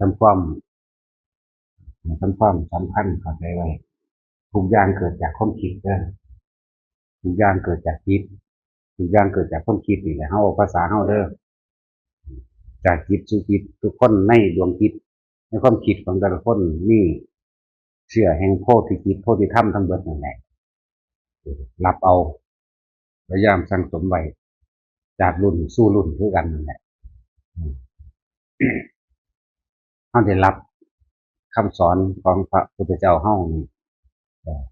ทำความสำคัญเข้าใจไว้ทุกอย่างเกิดจากความคิดเด้อทุกอย่างเกิดจากจิตทุกอย่างเกิดจากความคิดนี่แหละเฮาภาษาเฮาเด้อจากจิตสู่จิตทุกคนในดวงจิตในความคิดของแต่ละคนนี่เชื่อแห่งโพธิจิตโพธิธรรมทั้งเบิดนั่นแหละรับเอาพยายามสั่งสมไว้จากรุ่นสู่รุ่นคือกันนั่นแหละเฮาได้รับคำสอนของพระพุทธเจ้าเฮานี่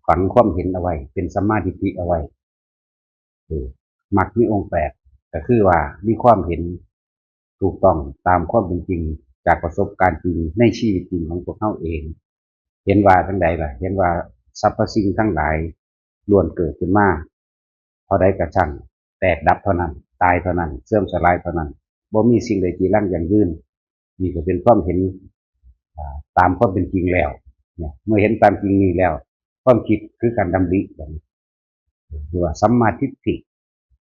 ฝังความเห็นเอาไว้เป็นสัมมาทิฏฐิเอาไว้มรรคมีองค์แปดก็คือว่ามีความเห็นถูกต้องตามความเป็นจริงจากประสบการณ์จริงในชีวิตจริงของพวกเฮาเองเห็นว่าทั้งใดล่ะเห็นว่าสรรพสิ่งทั้งหลายล้วนเกิดขึ้นมาเท่าใดก็ช่างแตกดับเท่านั้นตายเท่านั้นเสื่อมสลายเท่านั้นบ่มีสิ่งใดที่ยั่งยืนนี่ก็เป็นความเห็นตามความเป็นจริงแล้วเนี่ยเมื่อเห็นตามจริงนี้แล้วความคิดคือการดำริแบบนี้หรือว่าสัมมาทิฏฐิ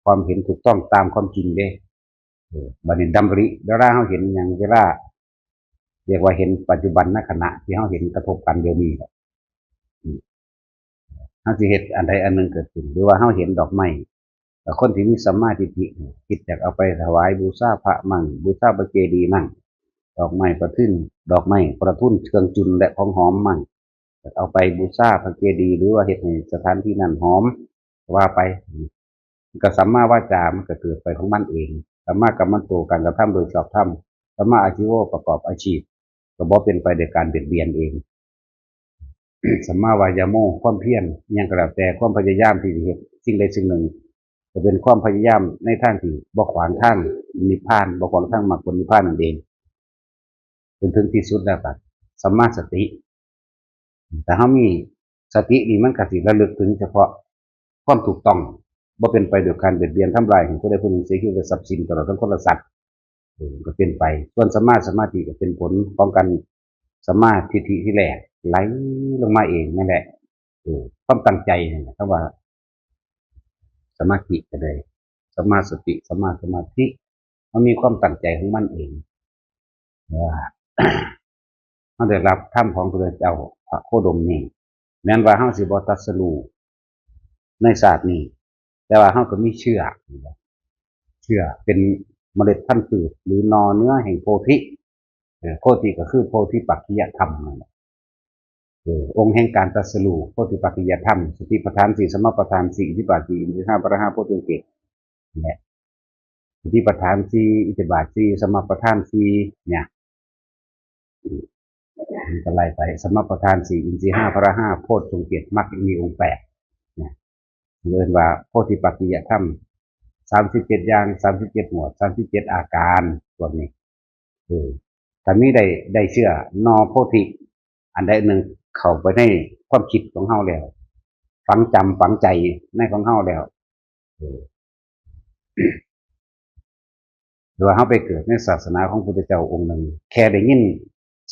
ความเห็นถูกต้องตามความจริงเด้บัดนี้ดำริเวลาเราเห็นอย่างเวลาเรียกว่าเห็นปัจจุบันณขณะที่เราเห็นกระทบกันเดี๋ยวนี้แหละเราสิเห็นอันใดอันหนึ่งเกิดขึ้นหรือว่าเราเห็นดอกไม้แต่คนที่มีสัมมาทิฏฐิคิดอยากเอาไปถวายบูชาพระมั่งบูชาพระเจดีย์มั่งดอกไม้ประทุนดอกไม้ประทุนเครื่องจุลและของหอมมั่งเอาไปบูชาพระเจดีย์หรือว่าเฮ็ดให้สถานที่นั้นหอมว่าไปก็สัมมาวาจามันก็เกิดไปของมันเองสัมมากัมมันโตการกระทำโดยชอบธรรมสัมมาอาชีวะประกอบอาชีพก็บ่เป็นไปโดยการเบียดเบียนเองสัมมาวายาโมความเพียรยังกระแต่ความพยายามที่จะเฮ็ดสิ่งใดสิ่งหนึ่งจะเป็นความพยายามในทางที่บ่ขวางทางนิพพานบ่ขวางทางมรรคผลนิพพานนั่นเองจนถึงที่สุดแล้วก็สัมมาสติแต่เขามีสตินี่มันก็สิระลึกถึงเฉพาะความถูกต้องบ่เป็นไปโดยการเบียดเบียนทำลายของผู้ใดผู้หนึ่งเสียชีวิตทรัพย์สินตลอดทั้งคนละสัตว์ก็เป็นไปส่วนสมาธิก็เป็นผลของการสมาธิที่แรกไหลลงมาเองนั่นแหละความตั้งใจนี่คำว่าสมาธิก็ได้สมาสติสมาธิมันมีความตั้งใจของมันเองว่าเขาได้รับธรรมของพระเจ้าพระโคดมนี่แม้นว่าเขาสิบ่ตรัสรู้ในศาสตร์นี้แต่ว่าเขาก็มีเชื่อเป็นเมล็ดพันธุ์พืชหรือนอเนื้อแห่งโพธิโพธิก็คือโพธิปักขิยธรรมนั่นแหละองค์แห่งการตรัสรู้โพธิปักขิยธรรมสติปัฏฐานสี่สมปัฏฐานสี่อิทธิบาทสี่อินทรีห้าพระห้าโพธิเกศเนี่ยสติปัฏฐานสี่อิทธิบาทสี่สมปัฏฐานสี่เนี่ยมันก็ไล่ไปสมปัฏฐานสี่อินทรีห้าพระห้าโพธิเกศมรรคมีองค์แปดเนี่ยเรียกว่าโพธิปักขิยธรรม37อย่าง37หมวด37อาการพวกนี้ถ้ามีได้เชื่อนอโพธิอันใดหนึ่งเข้าไปในความคิดของเฮาแล้วฝังใจในของเฮาแล้วหรือว่าเฮาไปเกิดในศาสนาของพระพุทธเจ้าองค์หนึ่งแค่ได้ยิน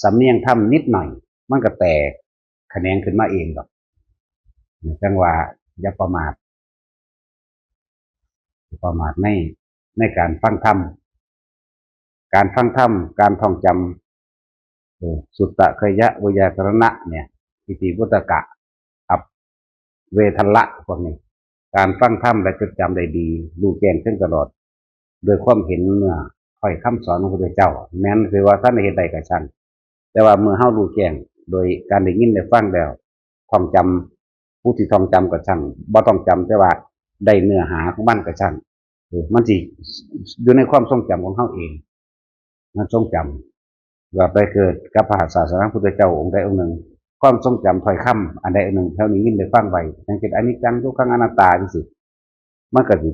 สำเนียงธรรมนิดหน่อยมันก็แตกแขนงขึ้นมาเองดอกจังว่าอย่าประมาทในการฟังธรรมการท่องจำสุตตะเคยะวยากรณะเนี่ยอิติพุตตกะอับเวทัลละพวกนี้การฟังธรรมและจดจำได้ดีรู้แจ้งขึ้นตลอดโดยความเห็นเมื่อค่อยคำสอนของพระพุทธเจ้าแม้นคือว่าท่านเห็นใดกับฉันแต่ว่าเมื่อเฮารู้แจ้งโดยการได้ยินได้ฟังแล้วท่องจำผู้ที่ท่องจำกับฉันบ่ต้องจำแต่ว่าได้เนื้อหาของมันกับฉันมันสิอยู่ในความทรงจำของเฮาเองมันทรงจำว่าไปเกิดกับพระศาสนาพุทธเจ้าองค์ใดองค์หนึ่งความทรงจำถ้อยคำอันใดอันหนึ่งเท่านี้ยินได้ฟังไว้อย่างเช่นอนิจจังทุกขังอนัตตาที่สิมันก็สิ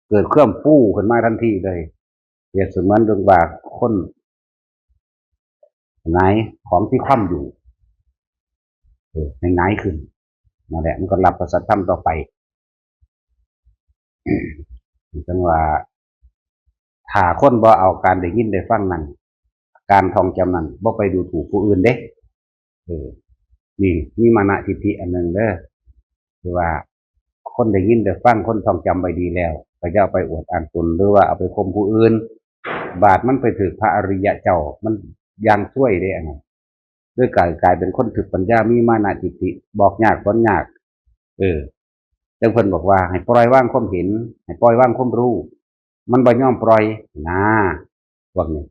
เกิดเครื่องฟู่ขึ้นมาทันทีเลยเปรียบเสมือนดวงว่าคนไหนของที่คว่ำอยู่ไหนขึ้นนั่นแหละมันก็รับประสัทธรรมต่อไปจังว่าถ้าคนบ่เอาการได้ยินได้ฟังนั้นการท่องจำนั้นบ่ไปดูถูกผู้อื่นเด้นี่มีมานะทิฏฐิอันหนึ่งเด้อคือว่าคนได้ยินได้ฟังคนท่องจำไปดีแล้วก็จะเอาไปอวดอ้างตนหรือว่าเอาไปข่มผู้อื่นบาดมันไปถือพระอริยะเจ้ามัน อย่างช่วยได้อันนั้นด้วยกลายเป็นคนถึกปัญญามีมานะจิตติบอกยากสอนยากเออจังเพิ่นบอกว่าให้ปล่อยวางความเห็นให้ปล่อยวางความรู้มันบ่ยอมปล่อยนะพวกนี้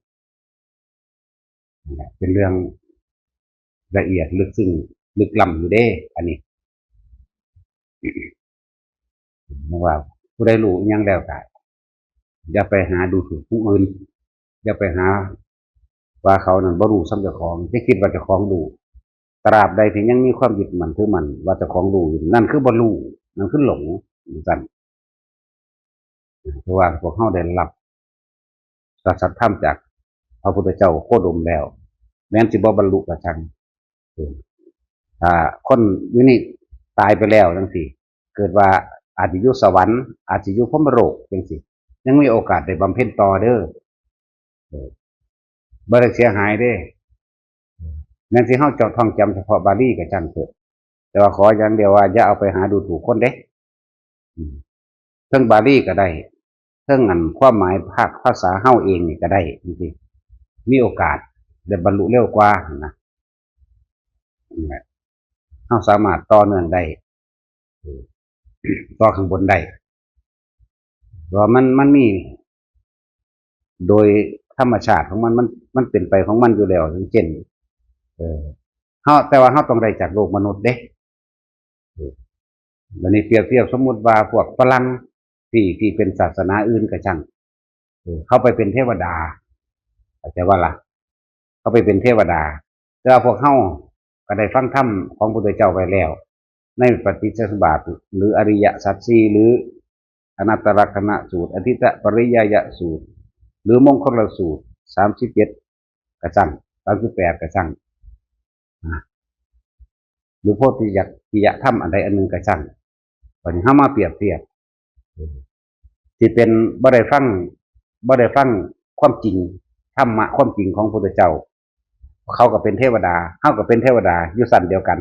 เป็นเรื่องละเอียดลึกซึ้งลึกล้ำอยู่เด้อันนี้นะว่าผู้ใดรู้อิหยังแล้วก็อย่าไปหาดูถูกผู้อื่นอย่าไปหาว่าเขานั่นบ่รู้ซ้ำเจ้าของที่คิดว่าเจ้าของรู้ตราบใดที่ยังมีความยึดมั่นถือมั่นว่าเจ้าของรู้อยู่นั่นคือบ่รู้นั่นคือหลงสั่นเพราะว่าพวกเขาได้รับสัจธรรมจากพระพุทธเจ้าโคดมแล้วแม้นสิบ่บรรลุก็ช่างถ้าคนอยู่นี่ตายไปแล้วจังซี่เกิดว่าอาจจะอยู่สวรรค์อาจจะอยู่พรหมโลกจังซี่ยังมีโอกาสได้บำเพ็ญต่อเด้อบ่ได้เสียหายเด้แม้นสิเฮาเจาะท่องจำเฉพาะบาลีก็ช่างเถอะแต่ว่าขออย่างเดียวว่าอย่าเอาไปหาดูถูกคนเด้เทิงบาลีก็ได้เทิงอันความหมายภาษาเฮาเองนี่ก็ได้จริงๆมีโอกาสได้บรรลุเร็วกว่านะเฮาสามารถต่อเนื่องได้ต่อข้างบนได้เพราะมันมีโดยธรรมชาติของมันเป็นไปของมันอยู่แล้วเช่นเฮาแต่ว่าเฮาต้องได้จากโลกมนุษย์เด้วันนี้เปรียบเทียบสมมุติว่าพวกฝรั่งที่เป็นศาสนาอื่นก็ช่างเข้าไปเป็นเทวดาเข้าใจว่าล่ะเขาไปเป็นเทวดาแต่พวกเฮาก็ได้ฟังธรรมของพระพุทธเจ้าไว้แล้วในปฏิจจสมุปบาทหรืออริยสัจสี่หรืออนัตตลักษณสูตรอธิตปริยยสูตรหรือมงคลสูตร37กระจัง38กระจังหรือโพธิยักษิยธรรมอันใดอันหนึ่งกระจังตอนนี้เฮามาเปรียบเทียบที่เป็นบ่ได้ฟังความจริงธรรมะความจริงของพระพุทธเจ้าเขาก็เป็นเทวดาเขาก็เป็นเทวดาอยู่สั้นเดียวกัน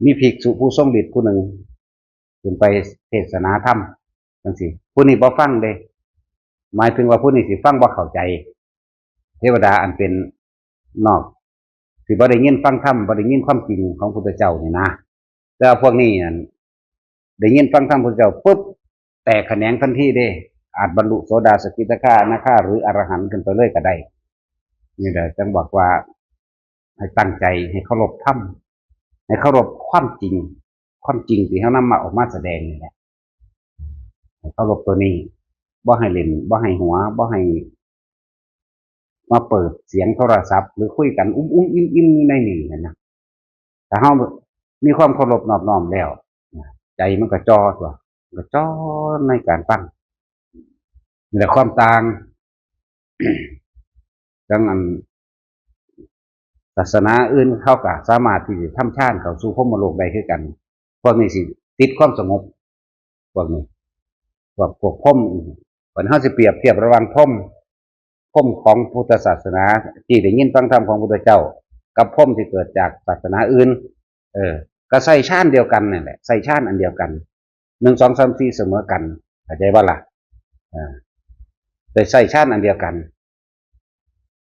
มีภิกษุผู้ทรงฤทธิ์ผู้หนึ่งขึ้นไปเทศนาธรรมจังซี่ผู้นี้บ่ฟังเด้หมายถึงว่าผู้นี้สิฟังบ่เข้าใจเทวดาอันเป็นนอกสิบ่ได้ยินฟังธรรมบ่ได้ยินความจริงของพระพุทธเจ้านี่นะแต่พวกนี้นั่นได้ยินฟังธรรมพระพุทธเจ้าปุ๊บแตกแขนงทันทีเด้อาจบรรลุโสดาสกิทาคาอนาคาหรืออรหันต์ขึ้นไปเลยก็ได้นี่แหละจึงบอกว่าให้ตั้งใจให้เคารพธรรมให้เคารพความจริงที่เขานำมาออกมาแสดงนี่แหละให้เคารพตัวนี้บ่ให้เล่นบ่ให้หัวบ่ให้มาเปิดเสียงโทรศัพท์หรือคุยกันอิ่มในนี่นะแต่เขามีความเคารพนอบน้อมแล้วใจมันก็จ่อตัวก็จ่อในการฟังนี่แหละความต่างดังนั้นศาสนาอื่นเข้ากับสามารถที่จะทำฌานเข้าสู่พรหมโลกได้คือกันพวกนี้สิติดความสงบพวกนี้พวกพรหมวันเขาจะเปรียบเทียบระหว่างพรหมของพุทธศาสนาที่ได้ยินฟังธรรมของพุทธเจ้ากับพรหมที่เกิดจากศาสนาอื่นก็ใส่ฌานเดียวกันนั่นแหละใส่ฌานอันเดียวกัน1 2 3 4เสมอกันเข้าใจว่าล่ะแต่ใส่ฌานอันเดียวกัน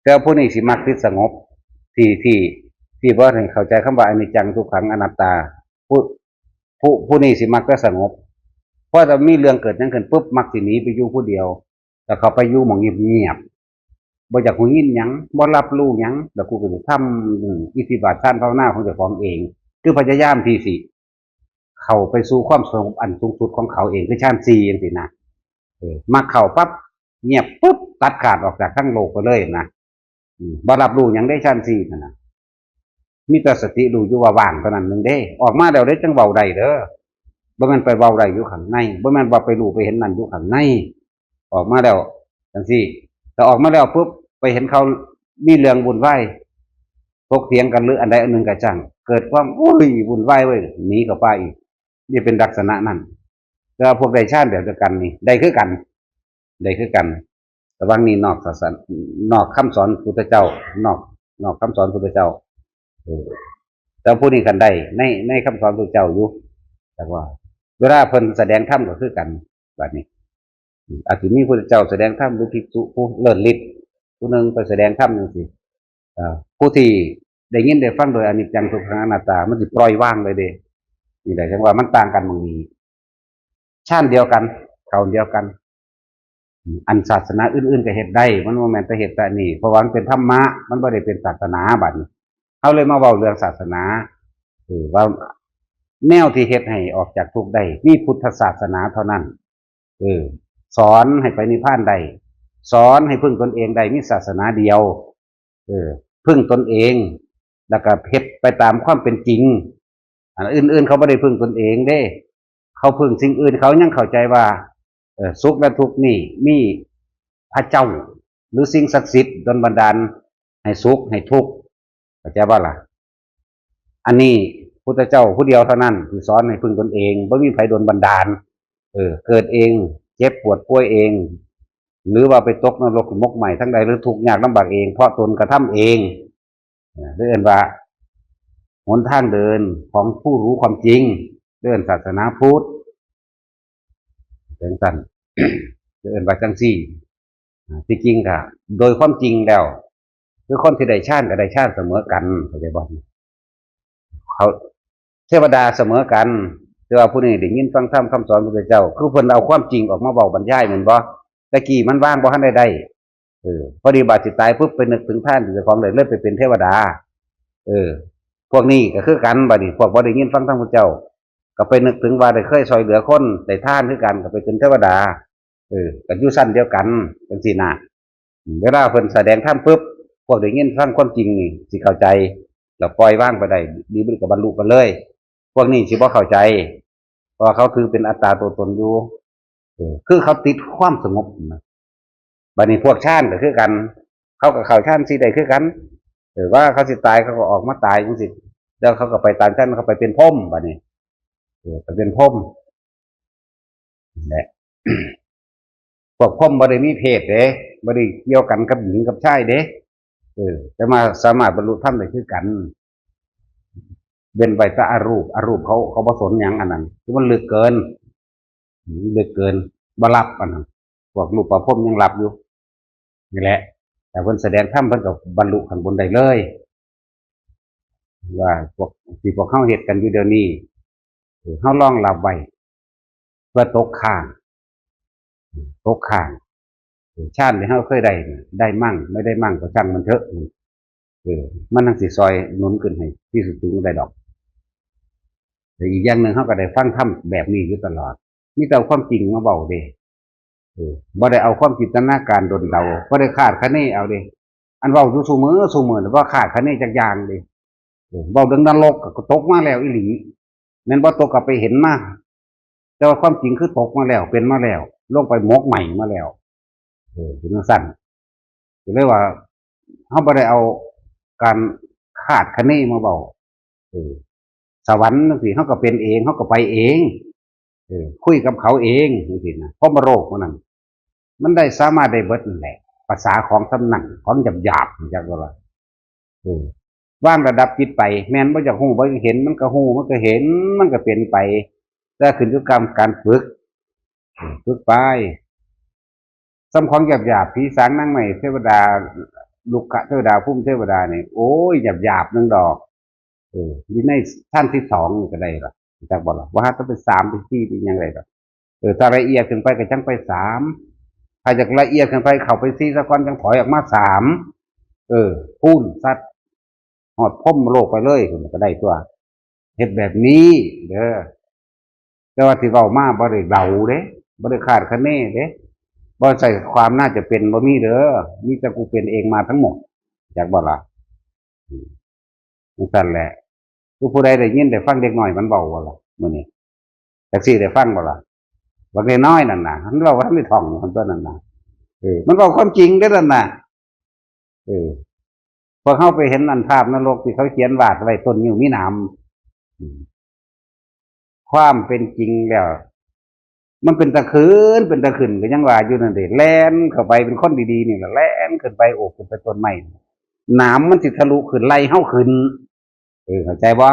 แต่ผู้นี้สิมักที่สงบที่บ่ให้เข้าใจคำว่าอนิจจังทุกขังอนัตตาผู้นี้สิมักจะสงบเพราะถ้ามีเรื่องเกิดนั้นขึ้นปุ๊บมักสิหนีไปอยู่ผู้เดียวแต่เขาไปอยู่หม่องเงียบบ่อยากหูยินหยังบ่รับรู้หยังแล้วกูก็สิทำอิทธิบาทฌานภาวนาของเจ้าของเองคือพยายามที่สิเข้าไปสู่ความสงบอันสูงสุดของเขาเองคือฌาน4จังซี่นะมาเข้าปั๊บเงียบปุ๊บตัดขาดออกจากทั้งโลกไปเลยนะบ่รับรู้หยังได้ฌาน4นั่นน่ะมีแต่สติรู้อยู่ว่าว่างเท่านั้นนึงเด้ออกมาแล้วได้จังเว้าได้เด้อบ่แม่นไปเว้าได้อยู่ข้างในบ่แม่นว่าไปรู้ไปเห็นนั่นอยู่ข้างในออกมาแล้วจังซี่แต่ออกมาแล้วปุ๊บไปเห็นเขามีเรื่องวุ่นวายถกเถียงกันหรืออันใดอันหนึ่งก็ช่างเกิดความวุ่นวายเว้ยหนีเข้าไปอีกนี่เป็นลักษณะนั้นแล้วพวกได้ฌานแบบเดียวกันนี่ได้คือกันแต่ว่านี่นอกศาสนานอกคำสอนพุทธเจ้านอกคำสอนพุทธเจ้าแต่ผู้นี้กันได้ในคำสอนพุทธเจ้าอยู่แต่ว่าเวลาเพิ่นแสดงธรรมก็คือกันแบบนี้อาจจะมีพุทธเจ้าแสดงธรรมหรือภิกษุผู้เลิศฤทธิ์ผู้หนึ่งไปแสดงธรรมจังซี่ ผู้ที่ได้ยินได้ฟังโดยอนิจจังทุกขังอนัตตามันสิปล่อยวางเลยเด้นี่แหละจังว่ามันต่างกันตรงนี้ชาติเดียวกันเขาเดียวกันอันศาสนาอื่นๆก็เฮ็ดได้มันบ่แม่นแต่เฮ็ดแต่นี่เพราะว่ามันเป็นธรรมะมันบ่ได้เป็นศาสนาบัดนี้เฮาเลยมาเว้าเรื่องศาสนาว่าแนวที่เฮ็ดให้ออกจากทุกข์ได้มีพุทธศาสนาเท่านั้นเออสอนให้ไปนิพพานได้สอนให้พึ่งตนเองได้มีศาสนาเดียวพึ่งตนเองแล้วก็เฮ็ดไปตามความเป็นจริงอันอื่นๆเขาไม่ได้พึ่งตนเองเด้เขาพึ่งสิ่งอื่นเขายังเข้าใจว่าสุขและทุกข์นี่มีพระเจ้าหรือสิ่งศักดิ์สิทธิ์ดลบันดาลให้สุขให้ทุกข์เข้าใจว่าล่ะอันนี้พุทธเจ้าผู้เดียวเท่านั้นที่สอนให้พึ่งตนเองไม่มีใครดลบันดาลเกิดเองเจ็บปวดป่วยเองหรือว่าไปตกนรกมกใหม่ทั้งใดหรือถูกยากลำบากเองเพราะตนกระทำเองเรียกว่าหนทางเดินของผู้รู้ความจริงเดินศาสนาพุทธเป็นสันเดินว่าจังซี่ที่จริงค่ะโดยความจริงแล้วคือคนที่ได้ชาติกับได้ชาติเสมอกันเข้าใจบ่เขาเทวดาเสมอกันแต่ว่าผู้นี้ได้ยินฟังธรรมคำสอนพระพุทธเจ้าคือเพิ่นเอาความจริงออกมาบอกบรรยายเหมือนบ่ตะกี้มันว่างบ่ทันได้พอดีบาดสิตายปุ๊บไปนึกถึงท่านเจ้าของเลยไปเป็นเทวดาพวกนี้ก็คือกันบัดนี้พวกบ่ได้ยินฟังธรรมพระเจ้าก็ไปนึกถึงว่าได้เคยช่วยเหลือคนได้ทานคือกันก็ไปเป็นเทวดาก็อยู่ชั้นเดียวกันจังซี่น่ะเวลาเพิ่นแสดงธรรมปุ๊บพวกได้ยินฟังความจริงนี่สิเข้าใจแล้วปล่อยวางไปได้ดีมันก็บรรลุกันเลยพวกนี้สิบ่เข้าใจเพราะเขาถือเป็นอัตตาตัวตนอยู่คือเขาติดความสงบนะบัดนี้พวกชาติก็คือกันเขากับเขาชาติสิได้คือกันว่าเขาสิตายเขาก็ออกมาตายจังซี่แล้วเขาก็ไปตามชาติเขาไปเป็นพรหมบัดนี้ไปเป็นพรหมแหละพวกพรหมบ่ได้มีเพศเด้บ่ได้เกี่ยวกันกับหญิงกับชายเด้แต่มาสามารถบรรลุธรรมได้คือกันเป็นไปแต่อรูปเขาบ่สนหยังอันนั้นคือมันลึกเกินบ่รับอันนั้นพวกรูปประพรหมยังรับอยู่นี่แหละแต่เพิ่นแสดงธรรมเพิ่นก็บรรลุข้างบนได้เลยว่าพวกที่พวกเฮาเฮ็ดกันอยู่เดี๋ยวนี้เฮาลองรับไว้เพื่อตกข้างชาติที่เฮาเคยได้มั่งไม่ได้มั่งก็ช่างมันเถอะมันทั้งสิซอยหนุนขึ้นให้ที่สุดถึงได้ดอกแต่อีกอย่างหนึ่งเฮาก็ได้ฟังธรรมแบบนี้อยู่ตลอดมีแต่ความจริงมาเว้าเด้บ่ได้เอาความจินตนาการดลเดาบ่ได้คาดคะเนเอาเด้อันเว้าอยู่ซุมื้อบ่คาดคะเนจักอย่างเด้เว้าเรื่องนรกก็ตกมาแล้วอีหลีแม่นบ่ตกก็ไปเห็นมาแต่ว่าความจริงคือตกมาแล้วเป็นมาแล้วลงไปมกใหม่มาแล้วถึงสั้นก็เลยว่าเฮาบ่ได้เอาการคาดคะเนมาเว้าสวรรค์จังซี่เฮาก็เป็นเองเฮาก็ไปเองคุยกับเขาเองจังซี่นะเพราะมโรคมันนั่นมันได้สามารถได้เบิดนั่นแหละภาษาของสำนักของหยาบๆจักว่าว่างระดับจิตไปแม้นบ่อยากฮู้บ่อยากเห็นมันก็ฮู้มันก็เห็นมันก็เป็นไปแต่ขึ้นอยู่กับการฝึกไปสำของหยาบๆผีสางนางไม้เทวดาลูกเทวดาภูมิเทวดานี่โอ้ยหยาบๆนึงดอกอยู่ในชั้นที่2นี่ก็ได้ล่ะจักบ่ล่ะว่าต้องเป็น3เป็น4เป็นหยังไงล่ะถ้าละเอียดขึ้นไปก็จังไป3ถ้าอยากละเอียดขึ้นไปเข้าไป4ซะก่อนจังถอยออกมา3พูนสัตว์หอดพ่มโลกไปเลยก็ได้ตัวเฮ็ดแบบนี้เด้อแต่ว่าที่เว้ามาบ่ได้เดาเด้บ่ได้คาดคะเนเด้บ่ใส่ความน่าจะเป็นบ่มีเด้อมีแต่กูเป็นเองมาทั้งหมดจักบ่ล่ะนั่นแหละผู้ใดได้ยินได้ฟังเด็กน้อยมันเว้าบ่ล่ะมื้อนี้จักสิได้ฟังบ่ล่ะบักน้อยนั่นน่ะมันเว้าว่าทันได้ท่องมันตัวนั้นน่ะมันเว้าความจริงเด้อนั่นน่ะพอเข้าไปเห็นอันภาพนรกที่เขาเขียนวาดไว้ต้นนิ้วมีหนามความเป็นจริงแล้วมันเป็นตะคืนก็ยังว่าอยู่นั่นเด้แล่นเข้าไปเป็นคนดีๆนี่แหละแล่นขึ้นไปโอบขึ้นไปต้นไม้หนามมันสิทะลุขึ้นไล่เฮาขึ้นเข้าใจบ่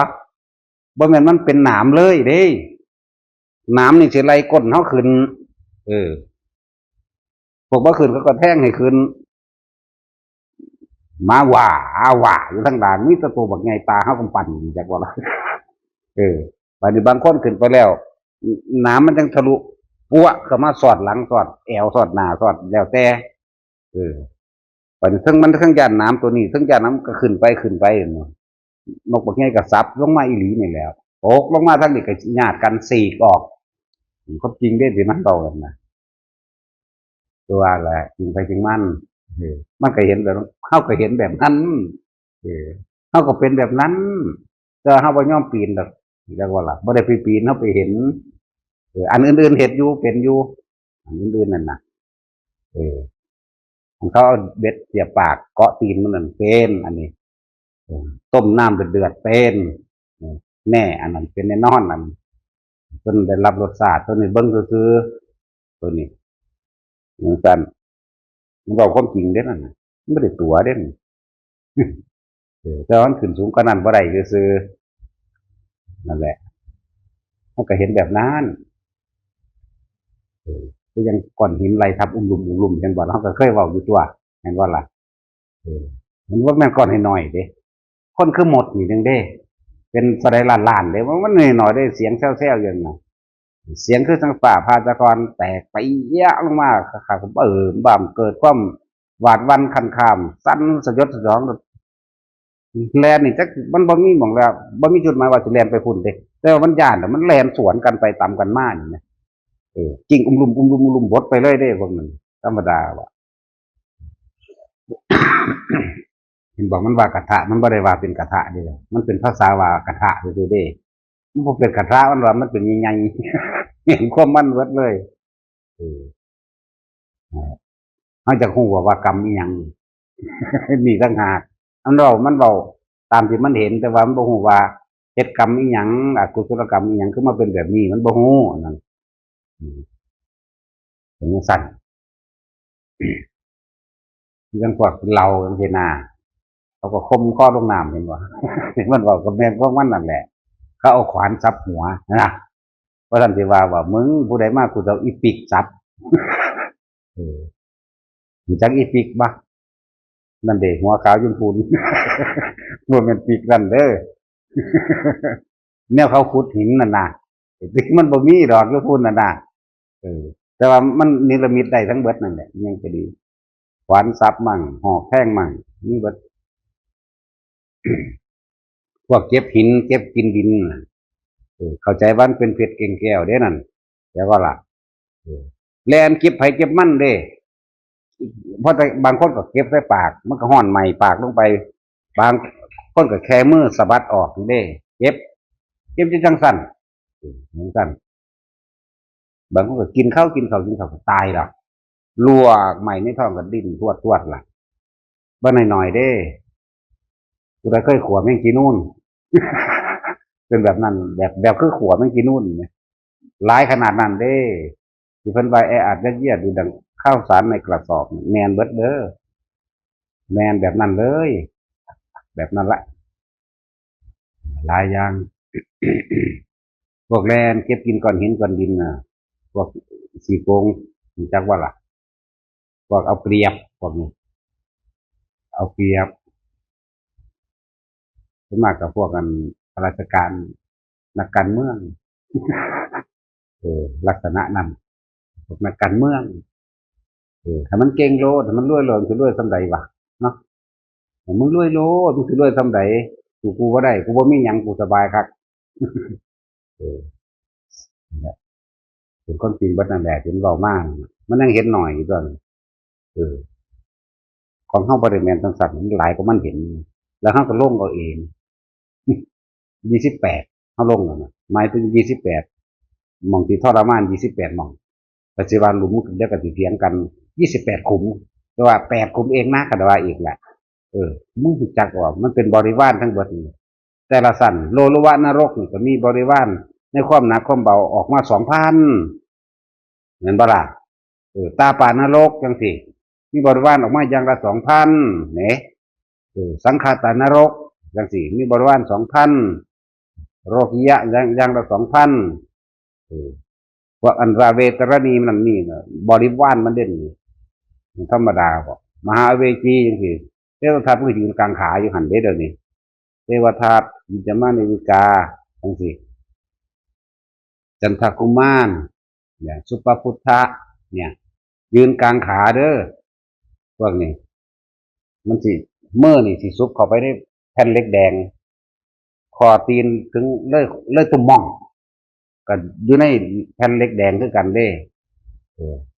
แม่นมันเป็นหนามเลยเด้หนามนี่สิไล่ก้นเฮาขึ้นพวกบ่ขึ้นก็แทงให้ขึ้น หมาว่าอยู่ทั้งด่านมีแตะตัวบักไงตาเฮากำปั่นจักว่าล่ะบางทีบางคนขึ้นไปแล้วน้ำมันจังทะลุปัวเข้ามาสอดหลังสอดแอวสอดหน้าสอดแล้วแต่เออบัดนี้ทั้งมันทั้งย่านน้ำตัวนี้ทั้งย่านน้ำก็ขึ้นไปเนาะนกบักไงก็ซับลงมาอีหลีนี่แหล้วตกลงมาทั้งนี้ก็ญาติกันสีกออกก็จริงได้สิมันเบากันนะตัวแหละจริงไปจริงมันก็เห็นแบบเขาก็เห็นแบบนั้นเขาก็เป็นแบบนั้นแต่เขาบ่ยอมปีนดอกเรียกว่าล่ะบ่ได้ไปปีนเขาไปเห็นอันอื่นๆเห็นอยู่เป็นอยู่อันอื่นๆนั่นน่ะของเขาเอาเบ็ดเสียบปากเกาะตีนมันนั่นเป็นอันนี้ต้มน้ำเดือดเป็นแน่อันนั้นเป็นแน่นอนอันจนได้รับรสชาติตัวนี้เบิ้งก็คือตัวนี้เหมือนกันมันบอกความจริงเด้นั่นไม่ได้ตัวเด้นแต่ว่าขึ้นสูงกว่านั้นบ่ได้ก็คือนั่นแหละมันก็เห็นแบบนั้นก็ยังก้อนหินไหลทับลุ่มกันบ่เขาก็เคยเว้าอยู่ตัวเห็นว่าล่ะมันว่าแม่นก้อนให้น้อยเด้คนคือหมดนี่นึงเด้เป็นสไลด์ล้านๆเด้มันน้อยๆได้เสียงแซ่วๆอย่างนั้นเสียงคือทั้งฝ่าพาจากรแตกไปเยอะลงมาขาผมบ่ามเกิดความหวาดวันคันคามสั้นสยดสยองแลนนี่จักมันบ่มีหม่องแล้วบ่มีจุดหมายว่าสิแลนไปพุ่นเด้แต่ว่ามันย่านแล้วมันแลนสวนกันไปตามกันมานี่นะจริงลุ่มบดไปเลยเด้พวกมันธรรมดาว่ะเห็นบอกมันว่ากระทะมันบ่ได้ว่าเป็นกระทะเด้มันเป็นภาษาว่ากระทะซื่อๆเด้มันบ่เป็นกระทะมันว่ามันเป็นใหญ่ๆเห็นความมันเบิดเลยเขาจะฮู้ว่ากรรมอีหยังมีต่างหากมันเว้าตามที่มันเห็นแต่ว่ามันบ่ฮู้ว่าเฮ็ดกรรมอีหยังอกุศลกรรมอีหยังคือมาเป็นแบบนี้มันบ่ฮู้นั่นเป็นจังซั่นยังพวกเราจังซี่นะเขาก็คมข้อลงน้ำเห็นบ่มันเว้ากับแม่นพวกมันนั่นแหละเขาเอาขวานซับหัวนะเพราะท่านสิว่ามึงผู้ใดมากูจะเอาอีปิกซับรู้จักอีปิกบ่นั่นเด้หัวขาวชมพูบ่แม่นปิกนั่นเด้อแนวเขาขุดหินนั่นน่ะมันบ่มีดอกอยู่พุ่นนั่นน่ะแต่ว่ามันนิรมิตได้ทั้งเบิดนั่นแหละยังก็ดีขวานซับมั่งหอกแท่งมั่งนี่เบิดพวกเก็บหินเก็บกินดินเข้าใจว่ามันเป็นเพชรเก่งแก้วเด้นั่นแต่ว่าล่ะแลนเก็บไผเก็บมันเด้เพราะแต่บางคนก็เก็บใส่ปากมันก็ห้อนใหม่ปากลงไปบางคนก็แค่มือสะบัดออกเด้เก็บจังสั่นจังสั่นบางคนก็กินข้าวก็ตายหรอกลวกใหม่ในท้องก็ดิ้นทวดล่ะบ้านหน่อยเด้กูได้เคยขัวแม่งกินนู่นเป็นแบบนั้นแบบคือขัวแม่งกินนู่นเนี่ยหลายขนาดนั้นเด้ที่เพิ่นใบแออัดเยียดดูดังข้าวสารในกระสอบแมนเบิดเด้อแมนแบบนั้นเลยแบบนั้นละหลายอย่างพวกแลนเก็บกินก้อนหินก้อนดินน่ะพวกสีโกงจักว่าล่ะพวกเอาเปรียบพวกนี้เอาเปรียบส่วนมากกับพวกกันข้าราชการนักการเมืองลักษณะนั้นพวกนักการเมืองถ้ามันเก่งโลดถ้ามันรวยโลดคือรวยสำใดวะเนาะมึงรวยโลดมึงคือรวยสำใดกูบ่ได้กูบ่มีหยังกูสบายครับเป็นคนจริงบัดนั่นแหละเห็นเบามากมันยังเห็นหน่อยอยู่ด้วยของเฮาบ่ได้แม่นจังซั่นมันหลายกว่ามันเห็นแล้วเฮาก็ลงเอาเอง28เฮาลงแล้วนะหมายถึง28หม่องที่ทรมาน28หม่องปัจจุบันหลุมเดี๋ยวก็สิเถียงกัน28ขุมแต่ว่า8ขุมเองนะก็ว่าอีกแหละมึงรู้จักว่ามันเป็นบริวารทั้งเบิดนี่แต่ละสั่นโลลวะนรกนี่ก็มีบริวารในความหนักความเบาออกมา 2,000เหมือนบ่ล่ะตาป่านรกจังซี่มีบริวารออกมาอย่างละ 2,000เด้สังฆาตานรกจังซี่มีบริวาร 2,000โรกิยะอย่างละ 2,000พวกอันราเวตรณีมันนี่บริวารมันเด่นธรรมดาบ่มหาเวจีจังซี่ เทวทัตก็ยืนกลางขาอยู่หันเด้เดี๋ยวนี้เทวทัตวิจามาเนวิกาทั้งสี่จันทกุมารเนี่ยสุปพุทธะเนี่ยยืนกลางขาเด้อพวกนี้มันสิเมื่อนี่สิซุบเข้าไปในแผ่นเหล็กแดงคอตีนถึงเลยตุ่มม่องก็อยู่ในแผ่นเหล็กแดงคือกันเด้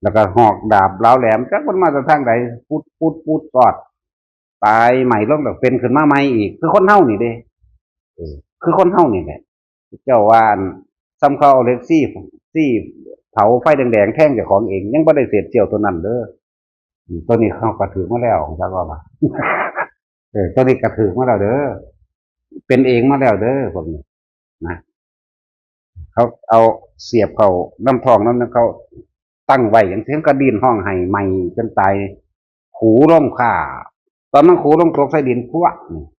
แล้วก็หอกดาบเล้าแหลมจักมันมาจากทางใดพูดกอดตายใหม่ลงแบบเป็นขึ้นมาใหม่อีกคือคนเฮานี่เด้คือคนเฮานี่แหละเจ้าว่าซ้ำเขาเอาเล็กซี่เผาไฟแดงๆแท่งเจ้าของเองยังบ่ได้เศษเจียวตัวนั้นเด้อตัวนี้เขากระถือมาแล้วจักว่า ตัวนี้กระถือมาแล้วเด้อเป็นเองมาแล้วเด้อพวกนี้นะเขาเอาเสียบเขาน้ำทองนั้นเขาตั้งไว้อย่างเช่นกระดินห้องไห้ใหม่จนตายหูร่มข่าตอนนั้นหูร่มตกใส่ดินพวก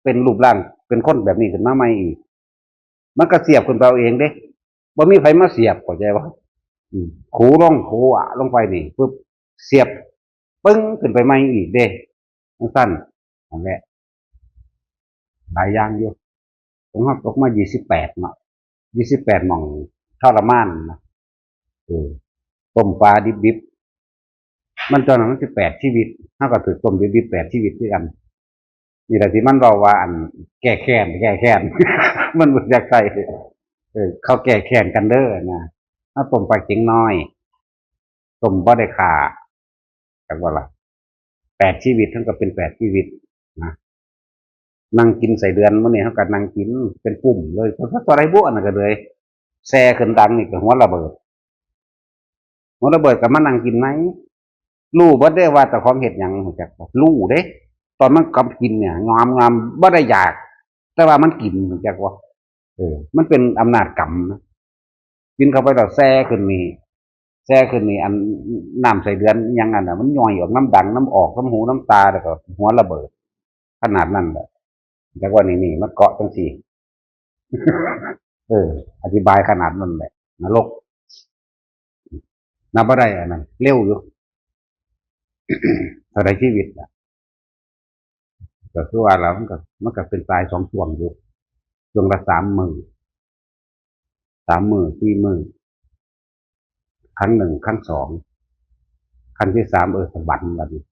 เป็นรูปร่างเป็นคนแบบนี้ขึ้นมาใหม่อีกมันก็เสียบขึ้นไปเอาเองเด้บ่มีไผมาเสียบเข้าใจว่าหูร่มหูอ่ะลงไปนี่ปุ๊บเสียบปึ้งขึ้นไปใหม่อีกเด้สั้นนั่นแหละหลายอย่างอยู่ผมว่าตกมา28เนาะ28หม่องทรมานนะต้มปลาดิบๆมันตอนนั้นมัน18ชีวิตเท่ากับถือต้มดิบๆ8ชีวิตด้วยกันนี่แหละที่มันบอกว่าอันแก้แค้น มันบ่อยากใส่เขาแก้แค้นกันเด้อนะถ้าต้มปลาเข็งน้อยต้มบ่ได้ขาจักว่าล่ะ8ชีวิตทั้งก็เป็น8ชีวิตนะนั่งกินใส่เดือนมื้อนี้เฮาก็นั่งกินเป็นปุ่มเลยเพราะอะไรบุอันนั้นก็เลยแซ่ขึ้นดังนี่ก็หัวระเบิดกับมานั่งกินไหมรู้บ่ได้ว่าแต่ของเฮ็ดหยังรู้จักรู้เด้ตอนมันกำกินเนี่ยงามบ่ได้อยากแต่ว่ามันกินรู้จักว่ามันเป็นอำนาจกรรมนะกินเข้าไปแล้วแซ่ขึ้นนี่อันน้ำใส่เดือนยังอันน่ะมันย่อยออกน้ำดังน้ำออกน้ำหูน้ำตาแล้วก็หัวระเบิดขนาดนั้นแหละจักว่านี่มันเกาะจังซี่อธิบายขนาดนั้นแหละนรกนับบ่ได้อันนั้นเร็วอยู่เท่าไรชีวิตอ่ะก็คือว่าเรามันก็เป็นตาย2ช่วงอยู่ช่วงละ3 มื้อ4 มื้อครั้ง1ครั้ง2ครั้งที่3สวรรค์บัดนี้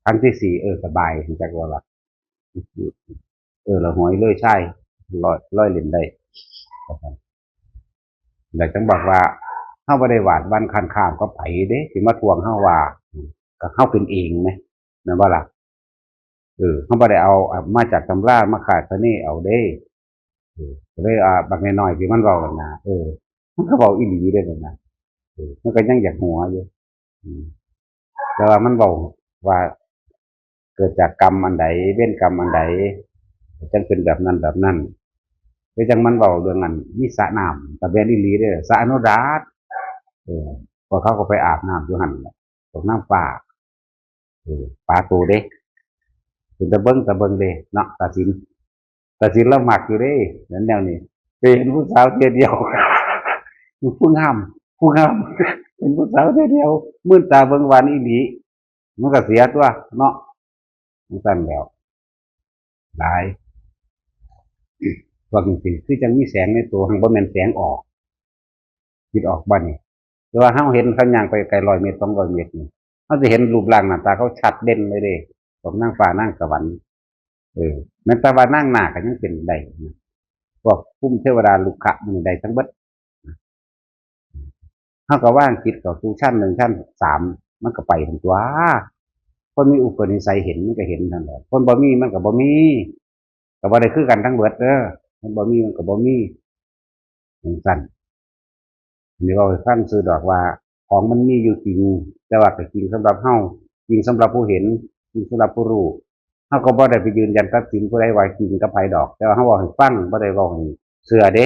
ครั้งที่4สบายจักว่าล่ะเราหวยเลยใช่ร้อยเล่นได้แต่จังบอกว่าเฮาบ่ได้วาดบ้านคันข้ามก็ไผเด้สิมาทวงเฮาว่าก็เฮาเป็นเองไหมแม่นบ่ล่ะเฮาบ่ได้เอามาจากตำรามาคาดคะเนเอาเด้ก็เลยบักน้อยๆที่มันเว้านั่นน่ะมันก็เว้าอีหลีเด้นั่นน่ะมันก็ยังอยากหัวอยู่แต่ว่ามันเว้าว่าเกิดจากกรรมอันใดเวรกรรมอันใดจังเป็นแบบนั้นคือจังมันเว้าเรื่องนั้นมีสระน้ำตะแม่นอีหลีเด้อสระอนุดาตพอเขาก็ไปอาบน้ำอยู่หั่นแหละตกน้ำปลาโตเด้เป็นตะเบิ่งเด้เนาะตาสินเรามักอยู่เด้นั่นแนวนี้ไปเห็นผู้สาวเทื่อเดียวผู้งามเป็นผู้สาวเทื่อเดียวมื่นตาเบิ่งหวานอีหลีมันก็เสียตัวเนาะมันสั่นแล้วหลายว่าจริงๆคือจังมีแสงในตัวหั้นบ่แม่นแสงออกคิดออกบ่นี่แต่ว่าเฮาเห็นเขาย่างไปไกล100 เมตร200 เมตรนี่เฮาสิเห็นรูปร่างหน้าตาเขาชัดเด่นเลยเด้พวกนางฟ้านางสวรรค์แม้แต่ว่านางนาคก็ยังเป็นได้พวกภูมิเทวดาลุกขะมันได้ทั้งเบิดเฮาก็วางจิตเข้าสู่ชั้น1ชั้น3มันก็ไปถึงตัวคนมีอุปนิสัยเห็นมันก็เห็นนั่นแหละคนบ่มีมันก็บ่มีก็บ่ได้คือกันทั้งเบิดเด้อมันบ่มีมันก็บ่มีสั่นนี่เราฟังซื้อดอกว่าของมันมีอยู่จริงแต่ว่าก็จริงสำหรับเฮาจริงสำหรับผู้เห็นจริงสำหรับผู้รู้เฮาก็บ่ได้ไปยืนยันตัดสินผู้ใดว่าจริงกับไผดอกแต่ว่าเฮาเว้าให้ฟังบ่ได้เว้าให้เชื่อเด้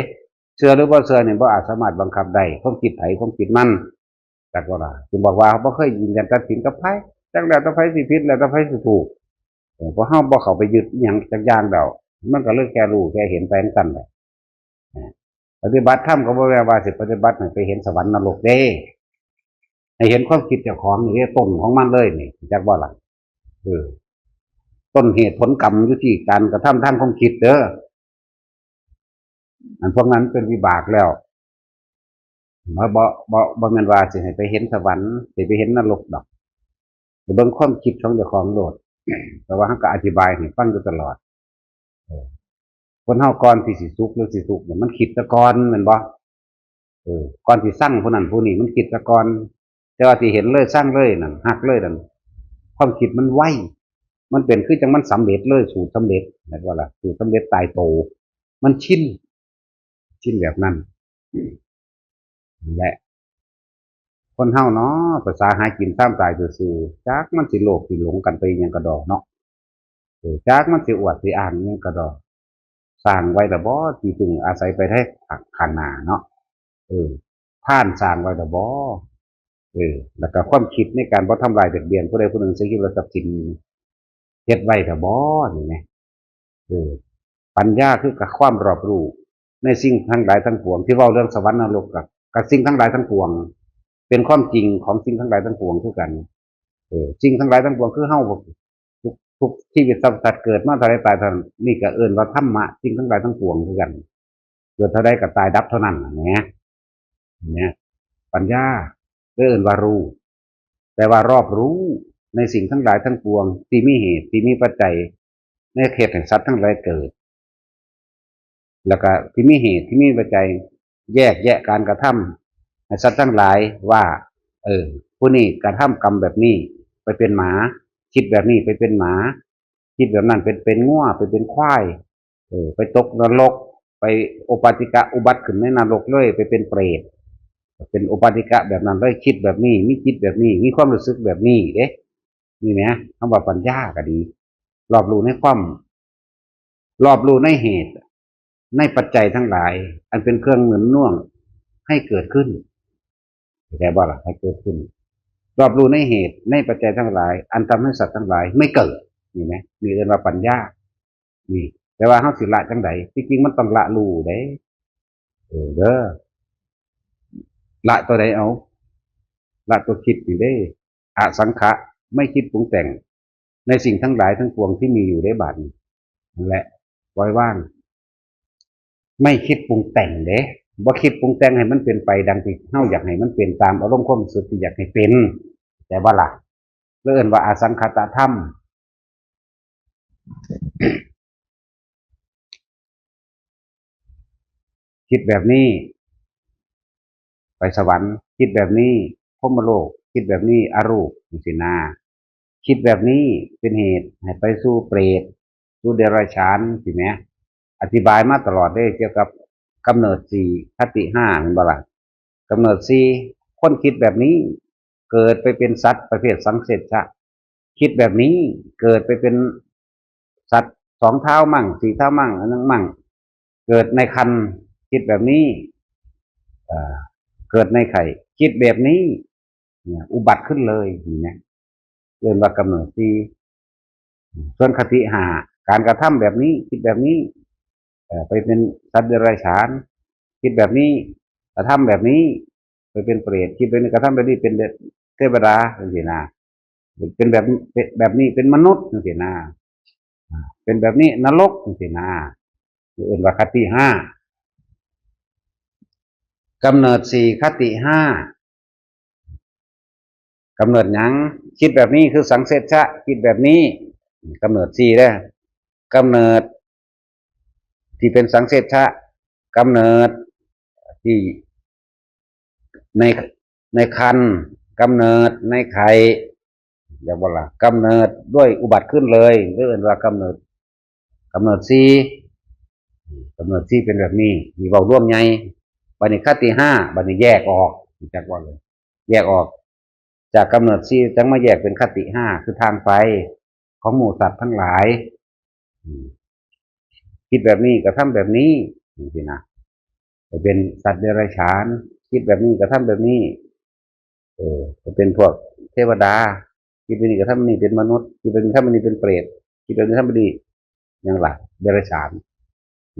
เชื่อหรือบ่เชื่อนี่บ่อาจสามารถบังคับได้ความคิดไผความคิดมันจักว่าล่ะจึงบอกว่าบ่เคยยืนยันตัดสินกับไผจักแล้วแต่ไผสิผิดแล้วแต่ไผสิถูกเพราะเฮาบ่เข้าไปยึดอิหยังจักอย่างดอกมันก็เลยแค่รู้แค่เห็นไปจังซั่นแหละปฏิบัติธรรมก็บ่แม่นว่าสิปฏิบัติให้ไปเห็นสวรรค์นรกเด้ให้เห็นความคิดเจ้าของนี่ต้นของมันเลยนี่จักบ่ล่ะ เออต้นเหตุผลกรรมอยู่ที่การกระทำทางความคิดเด้ออันพวกนั้นเป็นวิบากแล้วมาบ่แม่นว่าสิให้ไปเห็นสวรรค์สิไปเห็นนรกดอกแต่เบิ่งความคิดของเจ้าของโลดแต่ว่าเขาก็อธิบายให้ฟังอยู่ตลอดคนเฮาก่อนที่สิสุขหรือสิทุกข์เนี่ยมันคิดซะก่อนแม่นบ่ก่อนสิสั่งผู้นั้นผู้นี้มันคิดซะก่อนแต่ว่าที่เห็นเลยสั่งเลยนั่นหักเลยนั่นความคิดมันไวมันเป็นคือจังมันสำเร็จเลยสูตรสำเร็จนั่นว่าล่ะสูตรสำเร็จตายโตมันชินแบบนั้นนั่นแหละคนเฮาเนาะภาษาหากินตามตายซื่อๆจักมันสิโลภสิหลงกันไปหยังกระดอกเนาะจักมันสิอวดสิอ้างหยังกระดอกสร้างไว้แต่บ่ที่พึงอาศัยไปได้ข้างหน้าเนาะเออท่านสร้างไว้แต่บ่แล้วก็ความคิดในการบ่ทำลายเบียดเบียนผู้ใดผู้หนึ่งเสียชีวิตทรัพย์สินเฮ็ดไว้แต่บ่นี่ไงเออปัญญาคือกับความรอบรู้ในสิ่งทั้งหลายทั้งปวงที่เว้าเรื่องสวรรค์นรกกับสิ่งทั้งหลายทั้งปวงเป็นความจริงของสิ่งทั้งหลายทั้งปวงคือกันสิ่งทั้งหลายทั้งปวงคือเฮาทุกชีวิตสัตว์เกิดมาเท่าใดตายเท่านั้นนี่ก็เอิ้นว่าธรรมะสิ่งทั้งหลายทั้งปวงคือกันเกิดเท่าใดก็ตายดับเท่านั้นเนี่ยปัญญาเอิ้นว่ารู้แต่ว่ารอบรู้ในสิ่งทั้งหลายทั้งปวงที่มีเหตุที่มีปัจจัยในเหตุแห่งสัตว์ทั้งหลายเกิดแล้วก็ที่มีเหตุที่มีปัจจัยแยกแยะการกระทำให้สัตว์ทั้งหลายว่าผู้นี้กระทำกรรมแบบนี้ไปเป็นหมาคิดแบบนี้ไปเป็นหมาคิดแบบนั้นเป็นง่วไปเป็นควายไปตกนรกไปโอปาติกะอุบัติขึ้นในนรกเลยไปเป็นเปรตเป็นโอปาติกะแบบนั้นเลยคิดแบบนี้มีคิดแบบนี้มีความรู้สึกแบบนี้เด้นี่นะคำว่าปัญญาก็ดีรอบรู้ในความรอบรู้ในเหตุในปัจจัยทั้งหลายอันเป็นเครื่องหนุนน่วงให้เกิดขึ้นแต่ว่าล่ะให้เกิดขึ้นรอบรู้ในเหตุในปัจจัยทั้งหลายอันทำให้สัตว์ทั้งหลายไม่เกิดนี่นะมีเรียกว่าปัญญานี่แต่ว่าเฮาสิละจังไดจริงๆมันต้องละรู้เด้เด้อละตัวใดเอาละตัวคิดอยู่ได้อสังขะไม่คิดปรุงแต่งในสิ่งทั้งหลายทั้งปวงที่มีอยู่ในบัดนี้นั่นแหละปล่อยว่างไม่คิดปรุงแต่งเด้บ่คิดปรุงแต่งให้มันเป็นไปดังที่เฮาอยากให้มันเป็นตามอารมณ์ความรู้สึกที่อยากให้เป็นแต่ว่าล่ะเอิ้นว่าอสังขตธรรมคิดแบบนี้ไปสวรรค์คิดแบบนี้พรหมโลกคิดแบบนี้อรูปสินาคิดแบบนี้เป็นเหตุให้ไปสู่เปรตสู่เดรัจฉานสิแหมอธิบายมาตลอดได้เกี่ยวกับกำเนิดสี่คติห้าเป็นบ่ล่ะกำเนิดสี่คนคิดแบบนี้เกิดไปเป็นสัตว์ประเภทสังเสชะคิดแบบนี้เกิดไปเป็นสัตว์สองเท้ามั่งสี่เท้ามั่งอันนั้นมั่งเกิดในคันคิดแบบนี้เกิดในไข่คิดแบบนี้อุบัติขึ้นเลยนี่นะเรียนว่ากำเนิดสี่ส่วนคติห้าการกระทำแบบนี้คิดแบบนี้ไปเป็นสัตว์เดรัจฉานคิดแบบนี้กระทำแบบนี้ไปเป็นเปรตคิดเป็นกระทำแบบนี้เป็นเทวดาเป็นสีนาเป็นแบบนี้เป็นมนุษย์เป็นสีนาเป็นแบบนี้นรกเป็นสีนาเอื่นว่าคติห้ากำเนิดสี่คติห้ากำเนิดหยังคิดแบบนี้คือสังเสชะคิดแบบนี้กำเนิดสี่ได้กำเนิดที่เป็นสังเสชะกำเนิดที่ในในคันกำเนิดในไข่อย่าบอกล่ะกำเนิดด้วยอุบัติขึ้นเลยเรียกว่ากำเนิดสี่กำเนิดสี่เป็นแบบนี้มีเบาร่วมไงบัณฑิตคติห้าบัณฑิตแยกออกจากว่าเลยแยกออกจากกำเนิดสี่จังมาแยกเป็นคติห้าคือทางไปของหมู่สัตว์ทั้งหลายคิดแบบนี้กระทำแบบนี้สินะจะเป็นสัตว์เดรัจฉานคิดแบบนี้กระทำแบบนี้จะเป็นพวกเทวดาคิดแบบนี้กระทำแบบนี้เป็นมนุษย์คิดแบบนี้ทำแบบนี้เป็นเปรตคิดแบบนี้ทำแบบนี้อย่างไรเดรัจฉาน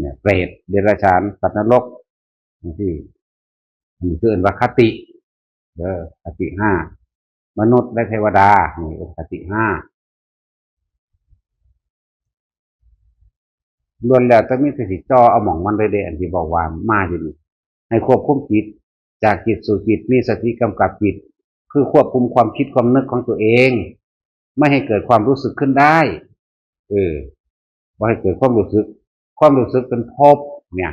เนี่ยเปรตเดรัจฉานสัตว์นรกที่มีคือว่าคติคติห้ามนุษย์และเทวดานี่คติห้า ล้วนแล้วแต่มีแต่สิจ่อเอาหม่องมันเลยเด้อันที่บอกว่ามาอยู่นี่ให้ควบคุมจิตจากจิตสู่จิตมีสติกำกับจิตคือควบคุมความคิดความนึกของตัวเองไม่ให้เกิดความรู้สึกขึ้นได้เออบ่ให้เกิดความรู้สึกเป็นภพเนี่ย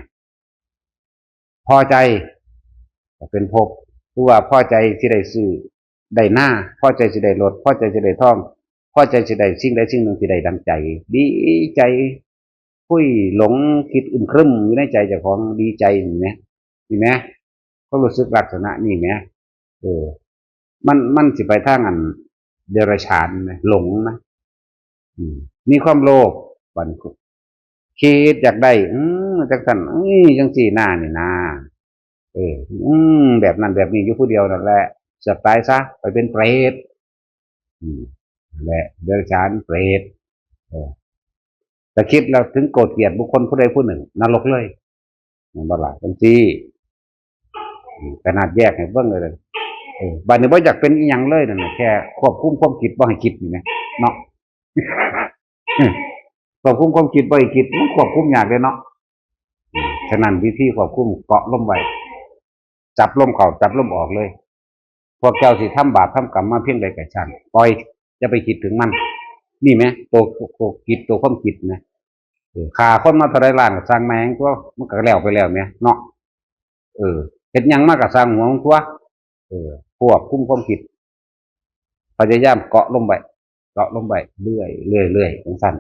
พอใจเป็นภพหรือว่าพอใจที่ได้ซื้อได้หน้าพอใจที่ได้รถพอใจที่ได้ท่องพอใจที่ได้สิ่งใดสิ่งหนึ่งที่ได้ดังใจดีใจคุยหลงคิดอึมครึมอยู่ในใจเจ้าของดีใจนี่ไหมนี่ไหมก็รู้สึกลักษณะนี่ไหมเออมันสิไปทางอันเดรัจฉานไหมหลงไหมมีความโลภบันคิดอยากได้จังสันจังสี่หน้านี่นาเออแบบนั้นแบบนี้อยู่ผู้เดียวนั่นแหละจะตายซะไปเป็นเปรตแหละเดรัจฉานเปรตแต่คิดเราถึงโกรธเกลียดบุคคลผู้ใดผู้หนึ่งนรกเลยมันบ่หลายจังซี่ขนาดแยกให้เบิ่งเลยบัดนี้บ่อยากเป็นอีหยังเลยนั่นแหละแค่ควบคุมความคิดบ่ให้คิดนี่นะเนาะควบคุมความคิดบ่ให้คิดมันควบคุมยากเลยเนาะฉะนั้นวิธีควบคุมเกาะลมไว้จับลมเข้าจับลมออกเลยพวกเจ้าสิทำบาปทำกรรมมาเพียงใดก็ช่างปล่อยจะไปคิดถึงมันนี่ไหมตัวคิดตัวความคิดนะฆ่าคนมาเท่าไรล้านก็สร้างแมงตัวมันก็แล้วไปแล้วเนี่ยเนาะเฮ็ดหยังมากก็สร้างหัวของตัวควบคุมความคิดพยายามเกาะลมไปเรื่อยสั้น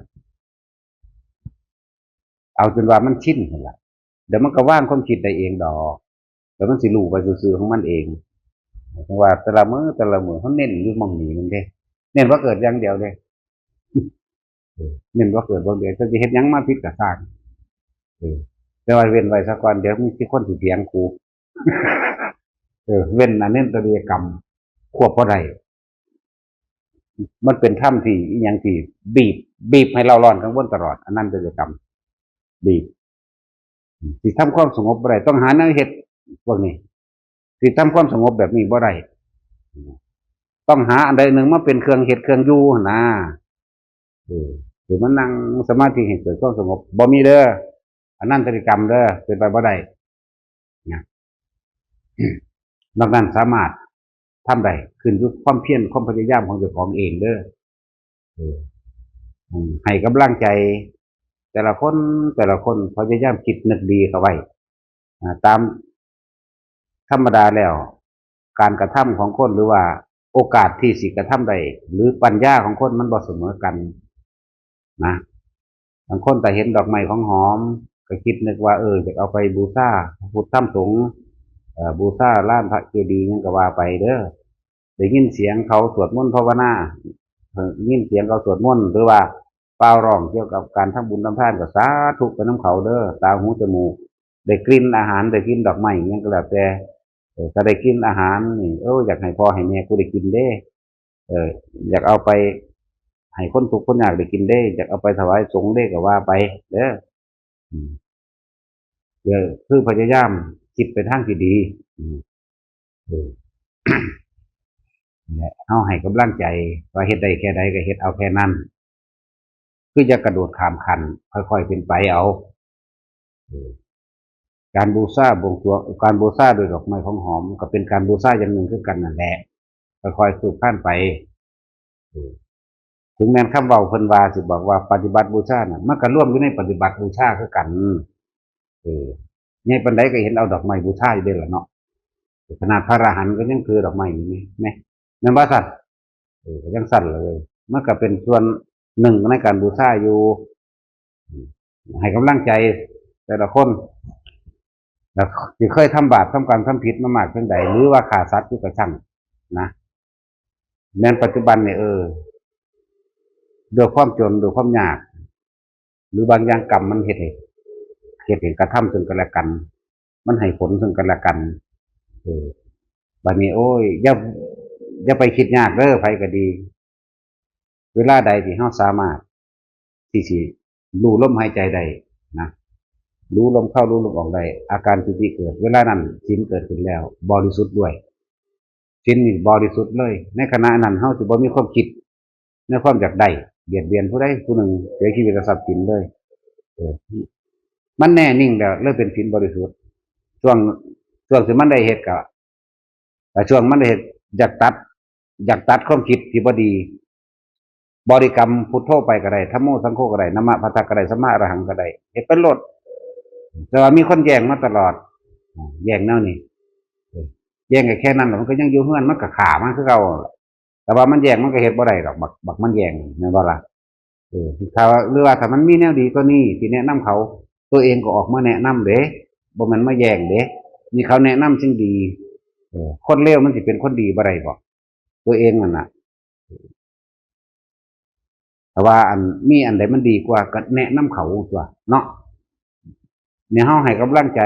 เอาจนว่ามันชินนั่นแหละเดี๋ยวมันก็ว่างความคิดได้เองดอกเดี๋ยวมันสิรู้ไปซื่อๆของมันเองเพราะว่าแต่ละมื้อเขาเน้นอยู่มองนี้มันเด้เน้นว่าเกิดอย่างเดียวเด้เน้นว่าเกิดบางเดียวจะเฮ็ดหยังมาผิดก็สร้างแต่ว่าเว้นไว้ซะก่อนเดี๋ยวมีคนสิเถียงกูเว้นอันเน้นตรียกรรมควบบ่ได้มันเป็นถ้ำที่อีหยังที่บีบให้เราร้อนกังวลตลอดอันนั้นตรียกรรมบีบสิทำความสงบบ่ได้ต้องหาแนวเฮ็ดพวกนี้สิทำความสงบแบบนี้บ่ได้ต้องหาอันใดหนึ่งมาเป็นเครื่องเฮ็ดเครื่องอยู่นะหรือมันนั่งสมาธิให้เกิดความสงบบ่มีเด้ออันนั้นตรียกรรมเด้อเป็นไปบ่ได้นะนอกนั้นสามารถทำได้ขึ้นอยู่ความเพียรความพยายามของเจ้าของเองเด้อให้กำลังใจแต่ละคนพยายามคิดนึกดีเข้าไว้ตามธรรมดาแล้วการกระทำของคนหรือว่าโอกาสที่สิกระทำได้หรือปัญญาของคนมันบ่เสมอกันนะบางคนแต่เห็นดอกไม้ของหอมก็คิดนึกว่าจะเอาไปบูชาพุทธธรรมสงฆ์บูชาล้านพระเจดีย์นั่นก็ว่าไปเด้อได้ยินเสียงเขาสวดมนต์ภาวนายินเสียงเขาสวดมนต์หรือว่าเปล่าร้องเกี่ยวกับการทำบุญทำทานก็สาธุไปน้ำเขาเด้อตาหูจมูกได้กลิ่นอาหารได้กลิ่นดอกไม้ยังก็แล้วแต่ถ้าได้กินอาหารนี่อยากให้พ่อให้แม่กูได้กินเด้อยากเอาไปให้คนทุกข์คนยากได้กินได้อยากเอาไปถวายสงฆ์ได้ก็ว่าไปเด้อคือพยายามคิดไปทางที่ดีเนี่ยเอาให้กำลังใจว่าเฮ็ดได้แค่ใดก็เฮ็ดเอาแค่นั้นคือจะกระโดดข้ามคันค่อยๆเป็นไปเอาการบูชาบวงสรวงการบูชาโดยดอกไม้ของหอมก็เป็นการบูชาอย่างหนึ่งคือกันนั่นแหละค่อยๆสืบขั้นไปถึงแม้คำเว้าเพิ่นว่าสิบอกว่าปฏิบัติบูชาน่ะมันก็ร่วมอยู่ในปฏิบัติบูชาคือกันในปานใดก็เห็นเอาดอกไม้บูชาอยู่เด้อล่ะเนาะขนาดพระอรหันต์ก็ยังคือดอกไม้อยู่นี่แม่แม่นบ่สั่นก็ยังสั่นเลยมันก็เป็นส่วนหนึ่งในการบูชาอยู่ให้กำลังใจแต่ละคนแล้วที่เคยทำบาปทำกรรมทำผิดมามากเพียงใดหรือว่าฆ่าสัตว์อยู่ก็ช่างนะแม้ปัจจุบันเนี่ยด้วยความจนด้วยความยากหรือบางอย่างกรรมมันเฮ็ดให้กระทำซึ่งกันและกันมันให้ผลซึ่งกันและกันบัดนี้อย่าไปคิดยากเด้อไผก็ดีเวลาใดที่เฮาสามารถที่สิรู้ลมหายใจได้นะรู้ลมเข้ารู้ลมออกได้อาการปิติเกิดเวลานั้นศีลเกิดขึ้นแล้วบริสุทธิ์ด้วยศีลนี่บริสุทธิ์เลยในขณะนั้นเฮาสิบ่มีความคิดในความอยากได้เบียดเบียนผู้ใดผู้หนึ่งเสียชีวิตทรัพย์สินเลย เออมันแน่นิ่งแล้วเริ่มเป็นศีลบริสุทธิ์ช่วงที่มันได้เหตุก็แต่ช่วงมันได้เหตุอยากตัดความคิดที่บ่ดีบริกรรมพุทโธไปก็ได้ธัมโมสังโฆก็ได้นะมะพะทะก็ได้สัมมาอรหังก็ได้เฮ็ดเป็นโลดแต่ว่ามีคนแย่งมาตลอดแย่งแนวนี้แย่งแค่นั้นมันก็ยังอยู่เฮือนมันก็ขามันคือเก่าแต่ว่ามันแย่งมันก็เฮ็ดบ่ได้ดอกบักมันแย่งแม่นบ่ล่ะถ้าหรือว่าถ้ามันมีแนวดีก็นี่ที่แนะนำเขาตัวเองก็ออกมาแนะนำเด้บ่แม่นมาแย่งเด้มีเขาแนะนำสิ่งดีคนเลวมันสิเป็นคนดีบ่ได้บ่ตัวเองนั่นน่ะแต่ว่ามีอันใดมันดีกว่าก็แนะนำเขาตัวเนาะเนี่ยเฮาให้กำลังใจ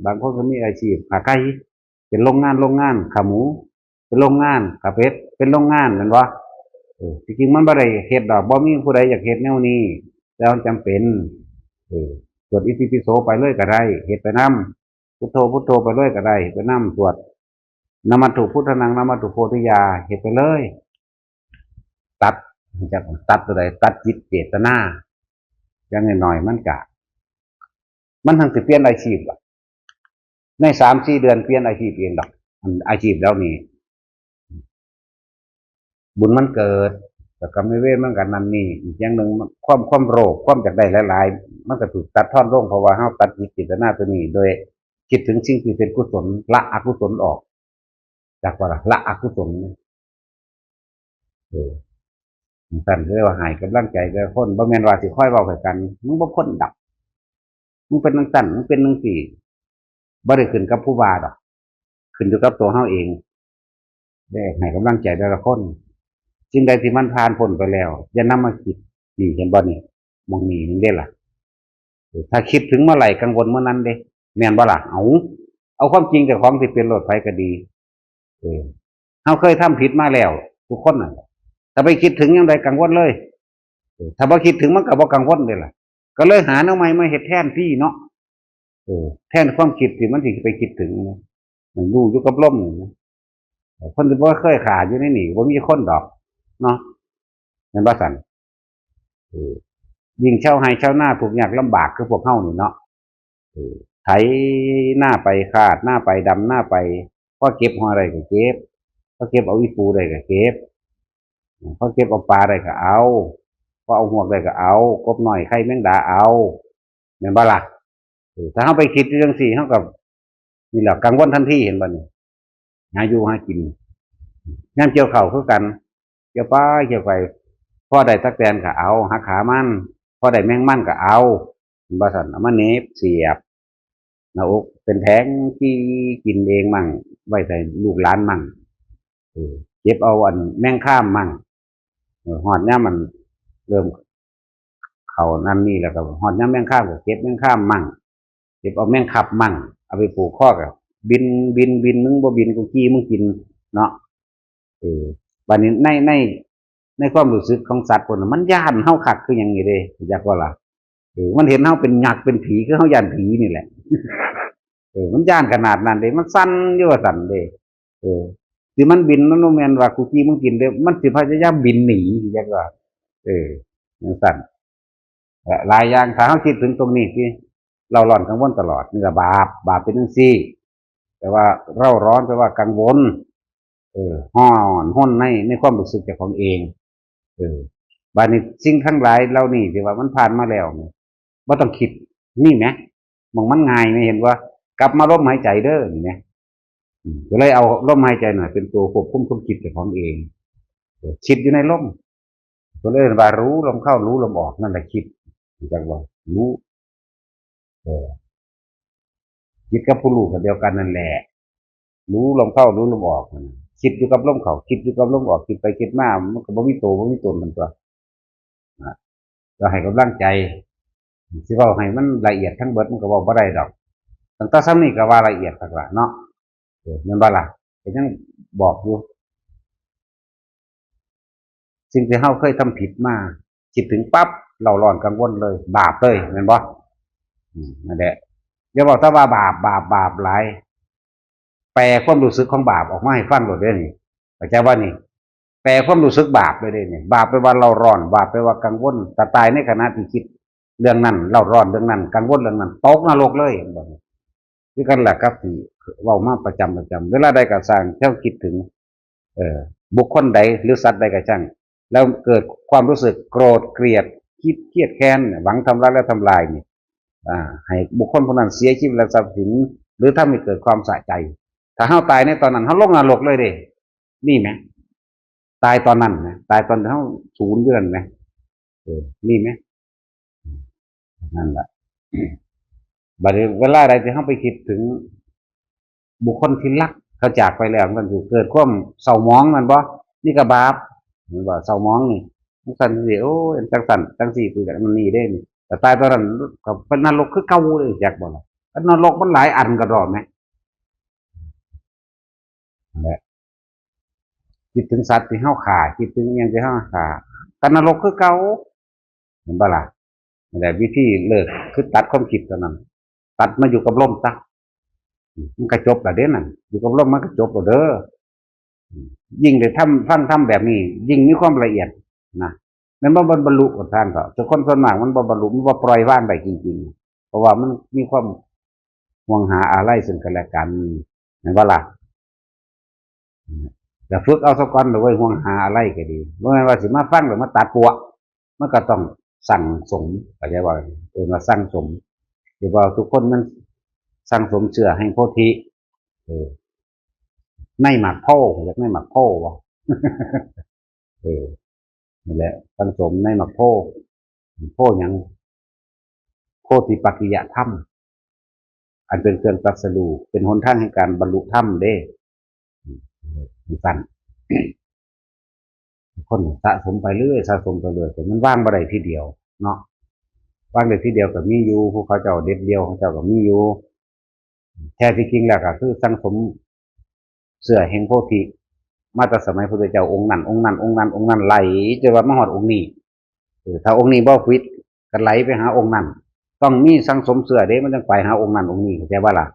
บางคนก็มีอาชีพค้าขายเป็นโรงงานขาหมูเป็นโรงงานขาเป็ดเป็นโรงงานแม่นบ่จริงๆมันบ่ได้เฮ็ดดอกบ่มีผู้ใดอยากเฮ็ดแนวนี้แต่มันจำเป็นสวดอิติปิโสไปเลยก็ได้เฮ็ดไปนำพุทโธไปเลยก็ได้ไปนำสวดนะมัตถุพุทธนังนะมัตถุโพธิยาเฮ็ดไปเลยตัดจากตัดตัวใดตัดจิตเจตนาอย่างน้อยๆมันทั้งสิเปลี่ยนอาชีพใน3-4 เดือนเปลี่ยนอาชีพเองดอกอาชีพแล้วนี่บุญมันเกิดแต่กรรมไม่เวรมันกันนั่นนี่อีกอย่างหนึ่งความโรคความจากได้หลายๆมันก็ถูกตัดทอนลงเพราะว่าเฮาตัดจิตเจตนาตัวนี้โดยคิดถึงสิ่งที่เป็นกุศลละอกุศลออกจากว่าละอกุศลสั่นเรียกว่าหายกำลังใจแต่คนบ่แม่นว่าสิค่อยเว้าให้กันมึงบ่พ้นดับมึงเป็นจังซั่นมึงเป็นจังซี่บ่ได้ขึ้นกับผู้ว่าดอกขึ้นอยู่กับตัวเฮาเองได้ให้กำลังใจแต่ละคนสิ่งใดที่มันผ่านพ้นไปแล้วอย่านำมาคิดนี่เห็นบ่นี่มองนี่นี่เด้ล่ะถ้าคิดถึงเมื่อไหร่กังวลเมื่อนั้นเด้แม่นบ่ล่ะเอาความจริงจากของที่เป็นโลดไฟก็ดีเฮาเคยทำผิดมาแล้วทุกคนน่ะถ้าไปคิดถึงยังไดกังวลเลยถ้าบ่คิดถึงมันก็บ่กังวลเลยล่ะก็เลยหาแนวใหม่มาเฮ็ดแทนที่เนาะแทนความคิดที่มันสิไปคิดถึงนะมันอยู่กับลมนี่คนที่บ่เคยขาอยู่ในนี่บ่มีคนดอกเนาะแม่นบ่ซั่นยิ่งชาวไร่ชาวนาทุกข์ยากลำบากคือพวกเฮานี่เนาะไถหน้าไปคาดหน้าไปดำหน้าไปพอเก็บหัวได้ก็เก็บพอเก็บเอาอีปูได้ก็เก็บพอเก็บเอาปลาได้ก็เอาพอเอาหวกได้ก็เอากบน้อยไข่แมงดาเอาแม่นบ่ล่ะถ้าเฮาไปคิดจังซี่เฮาก็นี่แหละกังวลทันทีเห็นบ่นี่หาอยู่หากินยามเกี่ยวข้าวคือกันเกี่ยวไปพอได้ตักแตนก็เอาหักขามันพอได้แมงมันก็เอาบ่ซั่นเอามาเน็บเสียบหน้าอกเป็นแผงที่กินเองมั่งไว้ใส่ลูกหลานมั่งเก็บเอาแมงข้ามมั่งฮอดยามมันเริ่มเข้านั่นนี่แล้วก็ฮอดยามแมงข้ามก็เก็บแมงข้ามมั่งเก็บเอาแมงคับมั่งเอาไปปลูกคอกก็บินมึงบ่บินกูขี้มึงกินเนาะบัดนี้ในความรู้สึกของสัตว์คนมันย้านเฮาคักคือหยังนี่เด้จักว่าล่ะมันเห็นเฮาเป็นยักษ์เป็นผีคือเฮาย้านผีนี่แหละมันย้านขนาดนั้นเด้มันสั่นอยู่ว่าสั่นเด้สิมันบินมันบ่แม่นว่ากูขี้มึงกินเด้มันสิพยายามบินหนีจักว่ามันสั่นหลายอย่างถ้าเฮาคิดถึงตรงนี้สิเราร้อนกังวลตลอดนี่ก็บาปเป็นจังซี่แต่ว่าเราร้อนแปลว่ากังวลฮ้อนห้นในความรู้สึกเจ้าของเองบัดนี้สิ่งทั้งหลายเหล่านี้ที่ว่ามันผ่านมาแล้วบ่ต้องคิดนี่แหมมันง่ายไหมเห็นว่ากลับมาลมหายใจเด้อนี่แหมก็เลยเอาลมหายใจหน่อยเป็นตัวควบคุมความคิดเจ้าของเองคิดอยู่ในลมก็เลยว่ารู้ลมเข้ารู้ลมออกนั่นแหละคิดจังว่ารู้คิดกับผู้รู้ก็เดียวกันนั่นแหละรู้ลมเข้ารู้ลมออกคิดอยู่กับลมเข้าคิดอยู่กับลมออกคิดไปคิดมามันก็บ่มีตัวบ่มีตนมันตัวเราให้กำลังใจสิเว้าให้มันละเอียดทั้งเบิดมันก็เว้าบ่ได้ดอกตั้งแต่ซ้ำนี้ก็ว่าละเอียดคักล่ะเนาะแม่นบ่ล่ะก็ยังบอกอยู่สิ่งที่เฮาเคยทำผิดมาคิดถึงปั๊บเราร้อนกังวลเลยบาปเลยแม่นบ่นั่นแหละอย่าบอกแต่ว่าบาปหลายแปลความรู้สึกของบาปออกมาให้ฟังโดดเด้นี่เข้าใจว่านี่แปลความรู้สึกบาปเลยเด้นี่บาปแปลว่าเราร้อนบาปแปลว่ากังวลตายในขณะที่คิด เรื่องนั้นเล่าร้อนเรื่องนั้นกังวลเรื่องนั้นตกนรกเลยบอกคือกันแหละครับที่เว้ามาประจำเวลาใดก็สร้างเจ้าคิดถึงเอ่อบุคคลใดหรือสัตว์ใดก็ช่างแล้วเกิดความรู้สึกโกรธเกลียดคิดเครียดแค้นหวังทำร้ายและทำลายนี่ให้บุคคลคนนั้นเสียชีวิตและทรัพย์สินหรือถ้าไม่เกิดความสะใจถ้าเฮาตายในตอนนั้นเฮาลงนรกเลยเด้นี่ไหมตายตอนนั้นนะตายตอนเฮาศูนย์เดือนไหมนี่ไหมนั่นแหละบัดนี้เวลาใดที่เฮาไปคิดถึงบุคคลที่รักเขาจากไปแล้วมันสิเกิดความเศร้าหมองมันบ่นี่ก็บาปมันบ่เศร้าหมองนี่มันสั่นสิโอ้ยจังสั่นจังสี่คือมันนี่เด้นี่แต่ตายตอนนั้นก็เป็นนรกคือเก่าเลยจักบ่ล่ะนรกมันหลายอันก็ดอกแหมนั่นแหละคิดถึงสัตว์ที่เฮาฆ่าคิดถึงอิหยังที่เฮาฆ่าก็นรกคือเก่าเห็นบ่ล่ะนี่แหละวิธีเลิกคือตัดความคิดเท่านั้นตัดมาอยู่กับลมซะมันก็จบแล้วเด้นั่นอยู่กับลมมันก็จบแล้วเด้อยิ่งได้ฟังแบบนี้ยิ่งมีความละเอียดนะมันบ่บรรลุกับท่านก็แต่คนส่วนมากมันบ่บรรลุมันบ่ปล่อยวางได้จริงๆเพราะว่ามันมีความห่วงหาอะไรซึ่งกันและกันเห็นบ่ล่ะแต่ฝึกเอาสักก่อนเลยห่วงหาอะไรก็ดีบ่แม่นว่าสิมาฟังหรือมาตัดปัวมันก็ต้องสั่งสมเข้าใจว่าว่าสั่งสมที่ว่าทุกคนมันสั่งสมเชื่อให้โพธิเออในหมากโพอยากในหมากโพวะเออนี่แหละสั่งสมในหมากโพโพหยังโพธิปัจจิยธรรมอันเป็นเครื่องตรัสรู้เป็นหนทางแห่งการบรรลุธรรมเด้สั่นคนสะสมไปเรื่อยสะสมไปเรื่อยแต่มันว่างบ่ได้ทีเดียวเนาะว่างได้ทีเดียวก็มีอยู่พวกเขาเจ้าเด็ดเดียวเขาเจ้าก็มีอยู่แท้ที่จริงแล้วก็คือสั่งสมเสื้อแห่งโพธิมาแต่สมัยพระพุทธเจ้าองค์นั้นองค์นั้นองค์นั้นองค์นั้นไหลจนว่ามาฮอดองค์นี้ถ้าองค์นี้บ่ฟิตก็ไหลไปหาองค์นั้นต้องมีสั่งสมเสื้อเด้มันจึงไปหาองค์นั้นองค์นี้เข้าใจบ่ล่ะ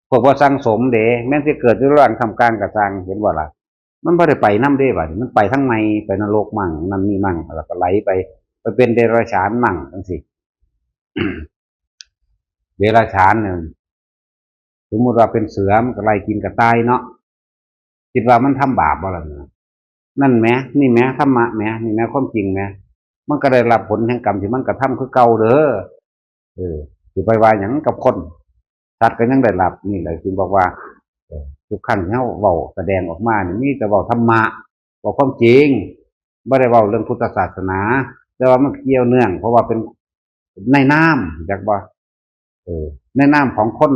พวกบ่สั่งสมเด้แม้นสิเกิดอยู่ระหว่างทำกลางก็สร้างเห็นบ่ล่ะมันบ่ได้ไปนำเด้บัดมันไปทั้งในไปนรกมั่งนั่นนี่มั่งแล้วก็ไหลไปเป็นเดรัจฉานมั่งจังซี่เดรัจฉานเนี่ยสมมุติว่าเป็นเสือมันก็ไล่กินกระต่ายเนาะคิดว่ามันทำบาปบ่ล่ะนั่นแหมนี่แหมธรรมะแหมนี่แหมความจริงแหมมันก็ได้รับผลแห่งกรรมที่มันกระทำคือเก่าเด้อสิไปว่าหยังกับคนสัตว์ก็ยังได้รับนี่แหละจึงบอกว่าทุกครั้งที่เฮาเว้าแสดงออกมานี่มีแต่เว้าธรรมะเว้าความจริงบ่ได้เว้าเรื่องพุทธศาสนาแต่ว่ามันเกี่ยวเนื่องเพราะว่าเป็นในนามจักบ่ในนามของคน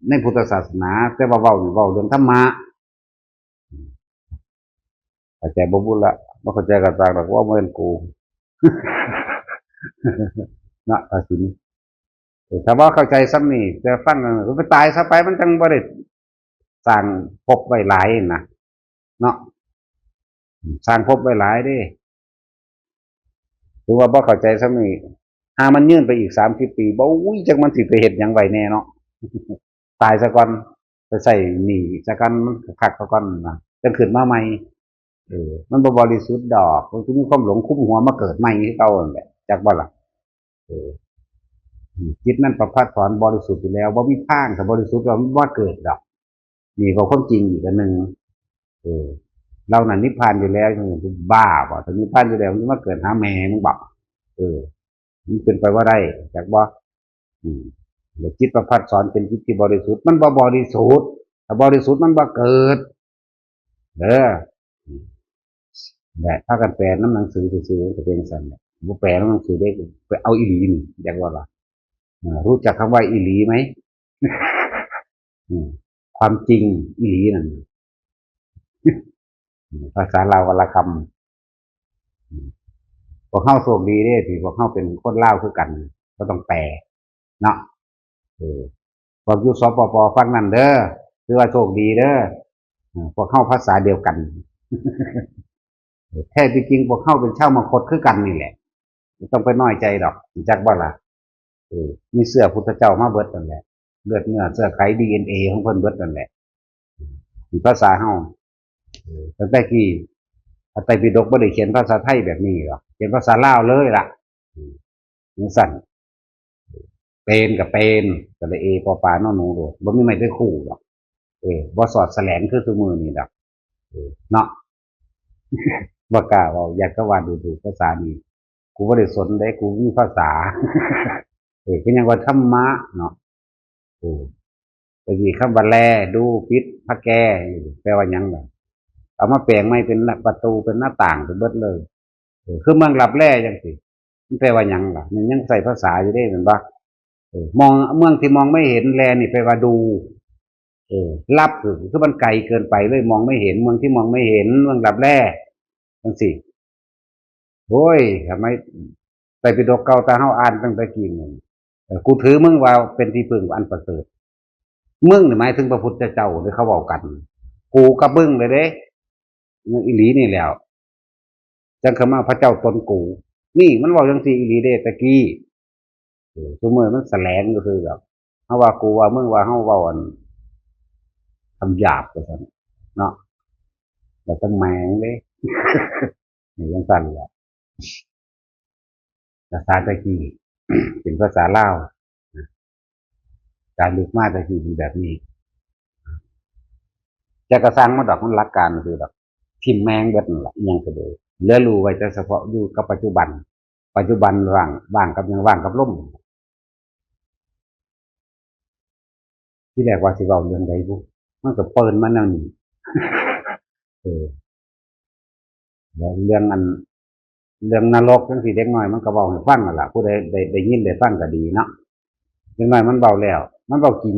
ในพุทธศาสนาแต่ว่าเว้าเรื่องธรรมะเข้าใจบ่บุญละบ่เข้าใจก็ตามดอกว่าบ่แม่นกูนะภาษิณถ้าว่าเข้าใจซ้ำนี่จะฟังไปตายซะไปมันจังบ่ได้สร้างภพไว้หลายนะเนาะสร้างภพไว้หลายเด้ถือว่าบ่เข้าใจซ้ำนี่หามันยืนไปอีก30 ปีบ่อุ้ยจักมันสิไปเฮ็ดหยังไว้แน่เนาะตายซะก่อนไปใส่หนี้ซะกันมันคักซะก่อนนะจังขึ้นมาใหม่มันบ่บริสุทธิ์ดอกมันคือมีความหลงคุ้มหัวมาเกิดใหม่คือเก่านั่นแหละจักบ่ล่ะเออจิตนั้นประภัสสอนบริสุทธิ์อยู่แล้วบ่มีทางถ้าบริสุทธิ์แล้วมันบ่เกิดดอกนี่ก็ความจริงอีกอันนึงเออเรานั่นนิพพานอยู่แล้วคือบ้าบ่ถ้านิพพานอยู่แล้วมันมาเกิดหาแม่มึงบ่มันเป็นไปว่าได้จักบ่แล้วจิตประภัสสอนเป็นจิตที่บริสุทธิ์มันบ่บริสุทธิ์ถ้าบริสุทธิ์มันบ่เกิดเด้อแต่ถ้ากันแปลน้ำหนังสือซื่อๆจะเป็นสั่นบ่แปลน้ำหนังสือได้ไปเอาอีหลีนี่อยากว่าล่ะรู้จักคำว่าอีหลีไหมความจริงอีหลีนั่นภาษาลาววรรณคำพวกเข้าโชคดีเด้ที่พวกเข้าเป็นคนลาวคือกันก็ต้องแปลเนาะพวกอยู่สปปฟังนั่นเด้อคือว่าโชคดีเด้อพวกเข้าภาษาเดียวกันแท้จริงพวกเข้าเป็นเช่ามคตคือกันนี่แหละไม่ต้องไปน้อยใจดอกจักบ่ล่ะมีเสื้อพุทธเจ้ามาเบิดนั่นแหละเลือดเนื้อเสื้อไข DNA ของเพิ่นเบิดนั่นแหละภาษาเฮาตั้งแต่ที่พระไตรปิฎกบ่ได้เขียนภาษาไทยแบบนี้หรอกเขียนภาษาลาวเลยล่ะ มันสั่นเป็นกับเป็นก็เลยเอปอปลาน้อหนูโดดบ่มีไม่ได้คู่หรอกบ่สอดแสลงคือมือนี่ดอกเนาะบ่กล้าเว้าอยากจะว่าดูภาษานี้กูบ่ได้สนได้กูมีภาษาคือยังว่าธรรมะเนาะเออไปมีคำว่าแลดูปิดพระแก้แปลว่าหยังล่ะเอามาแปลงไม่เป็นประตูเป็นหน้าต่างเป็นเบิดเลยคือเมืองลับแลจังซี่มันแปลว่าหยังล่ะมันยังใส่ภาษาอยู่ได้แม่นบ่มองเมืองที่มองไม่เห็นแลนี่แปลว่าดูลับคือมันไกลเกินไปเลยมองไม่เห็นเมืองที่มองไม่เห็นเมืองลับแลจังซี่โอ้ยทำไมไปปิฎกเก่าตาเฮาอ่านตั้งแต่กี้นึงกูถือมึงว่าเป็นที่พึ่งอันประเสริฐมึงนี่หมายถึงพระพุทธเจ้าหรือเขาเว้ากันกูกับมึงเลยเด้อีหลีนี่แล้วจังคำว่าพระเจ้าตนกูนี่มันเว้าจังซี่อีหลีเด้ตะกี้ซุมื้อมันแสลงก็คือแบบเฮาว่ากูว่ามึงว่าเฮาเว้าอันคำหยาบว่าซั่นเนาะแล้วต้องแหมงเด้นี่จังซั่นแหละภาษาตะกี้เป็นภาษาลาวการลึกมาตะกี้เป็นแบบนี้จะกระสังมาดอกมันหลักการคือดอกทิ่มแมงเบิดนั่นล่ะอิหยังก็ได้เหลือรู้ไว้แต่เฉพาะอยู่กับปัจจุบันว่างกับหยังว่างกับลมที่แรกว่าสิเว้าเรื่องใดบุมันก็เปิ้นมาแนวนี้เออแล้วเรื่องอันเรื่องนรกจังซี่เด็กน้อยมันก็เว้าให้ฟังนั่นล่ะผู้ใดได้ยินได้ฟังก็ดีเนาะเด็กน้อยมันเว้าแล้วมันเว้าจริง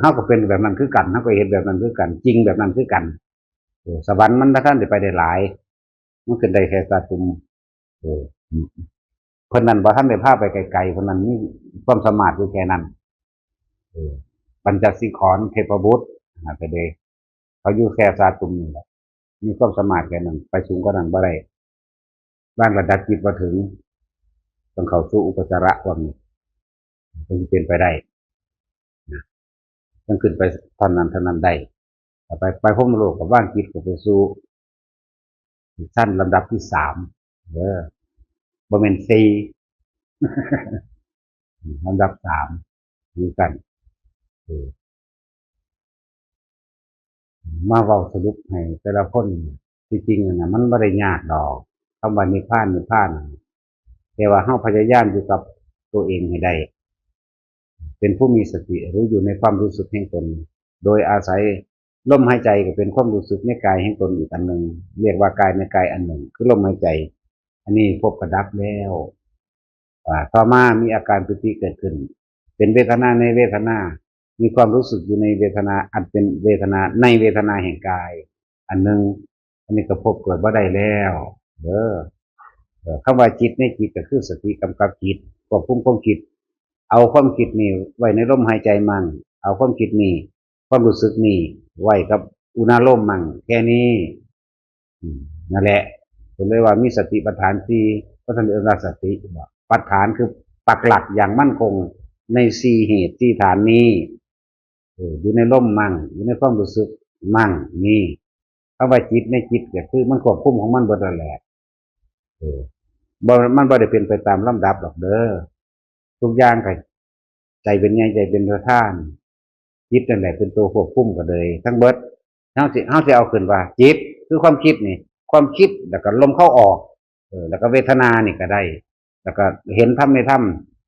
เฮาก็เป็นแบบนั้นคือกันเฮาก็เฮ็ดแบบนั้นคือกันจริงแบบนั้นคือกันสวรรค์มันบ่ทันได้ไปได้หลายมันขึ้นได้แค่ตาตุ่มเออเพิ่นนั้นบ่ทันได้พาไปไกลๆเพิ่นนั้นมีความสามารถอยู่แค่นั้นเออปัญจสิกขรเทพบุตรไปเด้เขาอยู่แค่ตาตุ่มนี่แหละมีความสามารถแค่นั้นไปสูงกว่านั้นบ่ได้บ้านระดับจิตบ่ถึงต้องเข้าสู่อุปจาระความนี้ถึงจะเป็นไปได้ต้องขึ้นไปเท่านั้นได้ไปพรหมโลกกับว่างจิตก็ไปสู่ชั้นลำดับที่3บ่แม่น4ลำดับ3อยู่กันมาเว้าสรุปให้แต่ละคนที่จริงน่ะมันบ่ได้ยากดอกคำว่านิพพานแต่ว่าเฮาพยายามอยู่กับตัวเองให้ได้เป็นผู้มีสติรู้อยู่ในความรู้สึกแห่งตนโดยอาศัยลมหายใจก็เป็นความรู้สึกในกายแห่งตนอีกอันหนึ่งเรียกว่ากายในกายอันหนึ่งคือลมหายใจอันนี้พบกระดับแล้วต่อมามีอาการปิติเกิดขึ้นเป็นเวทนาในเวทนามีความรู้สึกอยู่ในเวทนาอันเป็นเวทนาในเวทนาแห่งกายอันหนึ่งอันนี้ก็พบเกิดว่าได้แล้วคำว่าจิตในจิตก็คือสติกำกับจิตควบคุมความคิดเอาความคิดนี่ไว้ในลมหายใจมั่งเอาความคิดนี่ความรู้สึกนี่ไว้กับอุณาโลมมั่งแค่นี้นั่นแหละผมเลยว่ามีสติปัฏฐานสี่ก็ท่านเรียกว่าสติปัฏฐานคือปักหลักอย่างมั่นคงในสี่เหตุที่ฐานนี้อยู่ในลมมั่งอยู่ในความรู้สึกมั่งนี่คำว่าจิตในจิตก็คือมันควบคุมของมันบนนั่นแหละมันบ่ได้เป็นไปตามลำดับหรอกเด้อทุกอย่างก็ใจเป็นไงใจเป็นประธานจิตนั่นแหละเป็นตัวควบคุมก็เลยทั้งเบิดเฮาสิเอาขึ้นว่าจิตคือความคิดนี่ความคิดแล้วก็ลมเข้าออกแล้วก็เวทนานี่ก็ได้แล้วก็เห็นธรรมในธรรม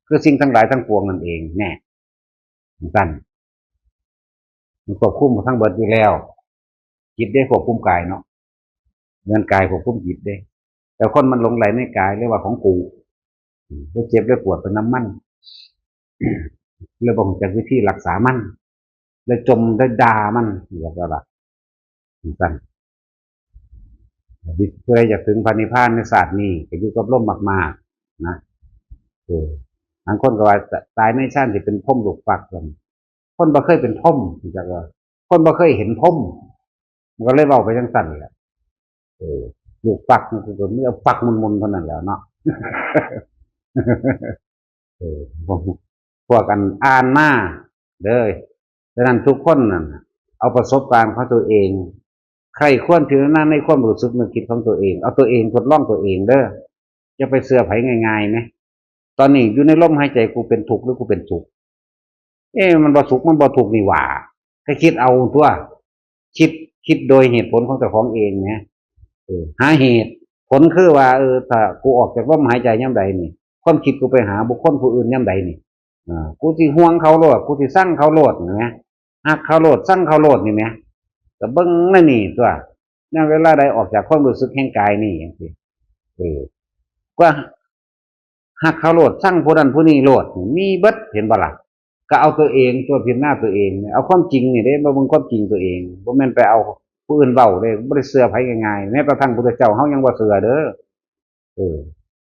คือสิ่งทั้งหลายทั้งปวงนั่นเองแน่กันมันควบคุมทั้งเบิดอยู่แล้วจิตได้ควบคุมกายเนาะเงินกายควบคุมจิตได้แต่คนมันหลงไหลในกายเรียกว่าของกูเจ็บได้ปวดเป็นน้ำมันเลยบอกจากวิธีรักษามันเลยจมได้ด่ามันอย่างไรกันเพื่ออยากถึงพระนิพพานในศาสตร์นี้ก็อยู่กับร่มมากๆนะบางคนก็ว่าตายในชาติที่เป็นพ่มลูกฟักคนบ่เคยเป็นพ่มจากว่าคนบ่เคยเห็นพ่มมันก็เลยเบาไปจังสั่นแหละลูกฟักมันคือไม่เอาฟักมุนๆเท่านั้นแล้วเนาะพวกกันอ่านมาเลยดังนั้นทุกคนน่ะเอาประสบการณ์ของตัวเองใครควรถือหน้าในความรู้สึกนึกคิดของตัวเองเอาตัวเองทดลองตัวเองเด้อจะไปเสื้อไผง่ายๆไหม ตอนนี้อยู่ในลมหายใจกูเป็นทุกข์หรือกูเป็นสุขมันบ่สุขมันบ่ทุกข์นี่หว่าก็คิดเอาตัวคิดคิดโดยเหตุผลของเจ้าของเองนะหาเหตุผลคือว่าถ้ากูออกจากลมหายใจย่ำใดนี่ความคิดกูไปหาบุคคลผู้อื่นย่ำใดนี่กูสิห่วงเขาโลดกูสิสั่งเขาโลดนะหักเขาโลดสั่งเขาโลดนี่ไหมก็เบิ่งนั่นนี่ตัวนั่นเวลาใดออกจากความรู้สึกแห่งกายนี่อย่างที่ก็หักเขาโลดสั่งผู้นั้นผู้นี้โลดมีเบิดเห็นบ่ล่ะก็เอาตัวเองตัวเพียงหน้าตัวเองเอาความจริงนี่เด้มาเบิ่งความจริงตัวเองบ่แม่นไปเอาผู้อื่นเว้าเด้บ่ได้เชื่อไผง่ายๆแม้กระทั่งพุทธเจ้าเฮายังบ่เชื่อเด้อ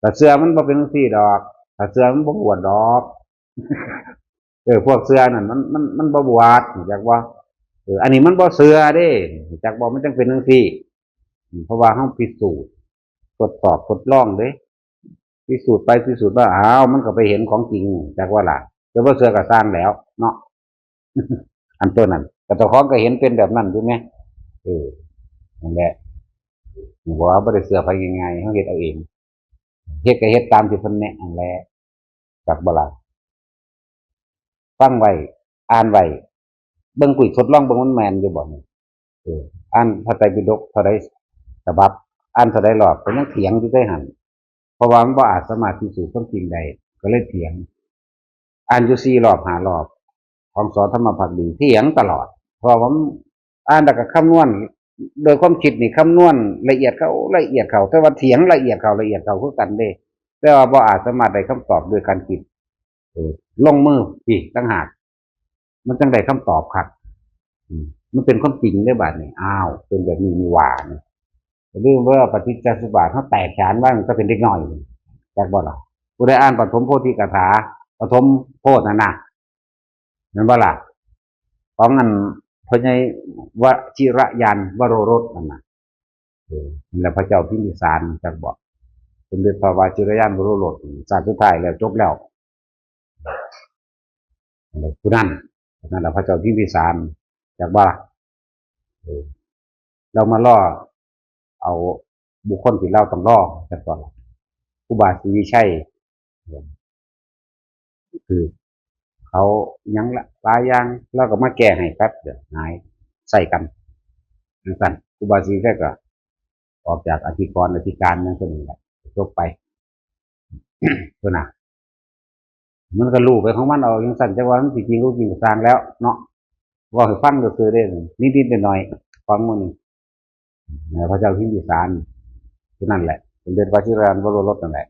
แต่เชื่อมันบ่เป็นจังซี่ดอกถ้าเชื่อมันบ่บวชดอกพวกเชื่อนั่นมันบ่บวชจักว่าอันนี้มันบ่เชื่อเด้จักบ่มันจังเป็นจังซี่เพราะว่าเฮาพิสูจน์ทดสอบทดลองเด้พิสูจน์ไปพิสูจน์มาอ้าวมันก็ไปเห็นของจริงจักว่าล่ะจะบ่เชื่อก็สร้างแล้วเนาะอันตัวนั้นแต่เจ้าของก็เห็นเป็นแบบนั้นใช่ไหมนั่นแหละบอกว่าบ่ได้เชื่อไปง่ายๆเฮาเฮ็ดเอาเองเฮ็ดก็เฮ็ดตามที่เพิ่นแนะนั่นแหละจักบ่ล่ะฟังไว้อ่านไว้เบิ่งกุยทดลองเบิ่งมันแม่นอยู่บ่อ่านพระไตรปิฎกเท่าใดฉบับอ่านเท่าใดรอบก็ยังเถียงอยู่ได้หั่นเพราะว่ามันบ่อาจสามารถพิสูจน์ความจริงได้ก็เลยเถียงอ่านอยู่4รอบ5รอบของสอนธรรมภักดีเถียงตลอดเพราะว่าอ่านแล้วก็คำนวณโดยความคิดนี่คำนวณละเอียดเข้าละเอียดเข้าแต่ว่าเถียงละเอียดเข้าละเอียดเข้าคือกันเด้แต่ว่าบ่อาจสามารถได้คำตอบโดยการคิดลงมืออีกต่างหากมันจังได้คำตอบครับมันเป็นความจริงได้บาดนี่อ้าวเป็นแบบนี้มีหว่านี่เรื่องว่าปฏิจจสมุปบาทเขาแตกฉานว่ามันก็เป็นเด็กน้อยจากบ่ล่ะกูได้อ่านปฐมโพธิกถาปฐมโพธิน่ะนั่นบ่ล่ะของอันพระใหญ่วชิรยานวโรรสนั่นน่ะนี่แหละพระเจ้าพิมพิสารจากบอกสมเด็จพระวชิรยานวโรรสศาสตร์สุดท้ายแล้วจบแล้วผู้นั้นนั่นแหละพระเจ้าพิมพิสารจากว่าเรามาล่อเอาบุคคลที่เราต้องล่อจากก่อนครูบาศรีวิชัยคือเขายังละลายอย่างแล้วก็มาแก้ให้แป๊บเดี๋ยวหายใส่กันนั่นครูบาศรีวิชัยก็ออกจากอธิกรณ์อธิการนั่นคนหนึ่งแหละจบไปตัวน่ะมันก็รู้ไปของมันเอาอย่างสั่นจังว่ามันจริงรู้จริงสร้างแล้วเนาะว่าให้ฟังก็คือได้นิดๆหน่อยๆฟังมันนี่พระเจ้าพิมพิสารที่นั่นแหละเป็นเด็จพระชิรานวโรรสนั่นแหละ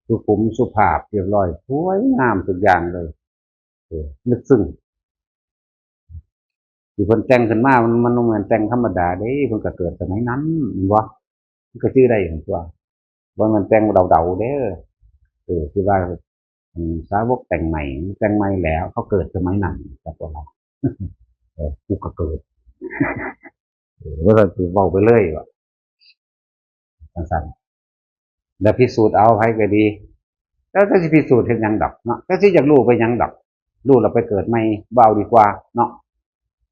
สุขุมสุภาพเรียบร้อยสวยงามทุกอย่างเลยนึกซึ้งที่คนแต่งขึ้นมามันเหมือนแต่งธรรมดาเด้คนก็เกิดสมัยนั้นวะมันก็ชื่อได้อย่างตัวว่ามันแต่งเดาๆเด้อที่ว่าสาวกแต่งใหม่แล้วเขาเกิดสมัยนั้นแต่ตัวเรากูก็เกิดว่าเราถือเบาไปเรื่อยวะสั้นๆแล้วพิสูจน์เอาให้ก็ดีแล้วถ้าจะพิสูจน์เห็นยังดับเนาะถ้าที่อยากรู้ไปยังดับรู้เราไปเกิดไม่เบาดีกว่าเนาะ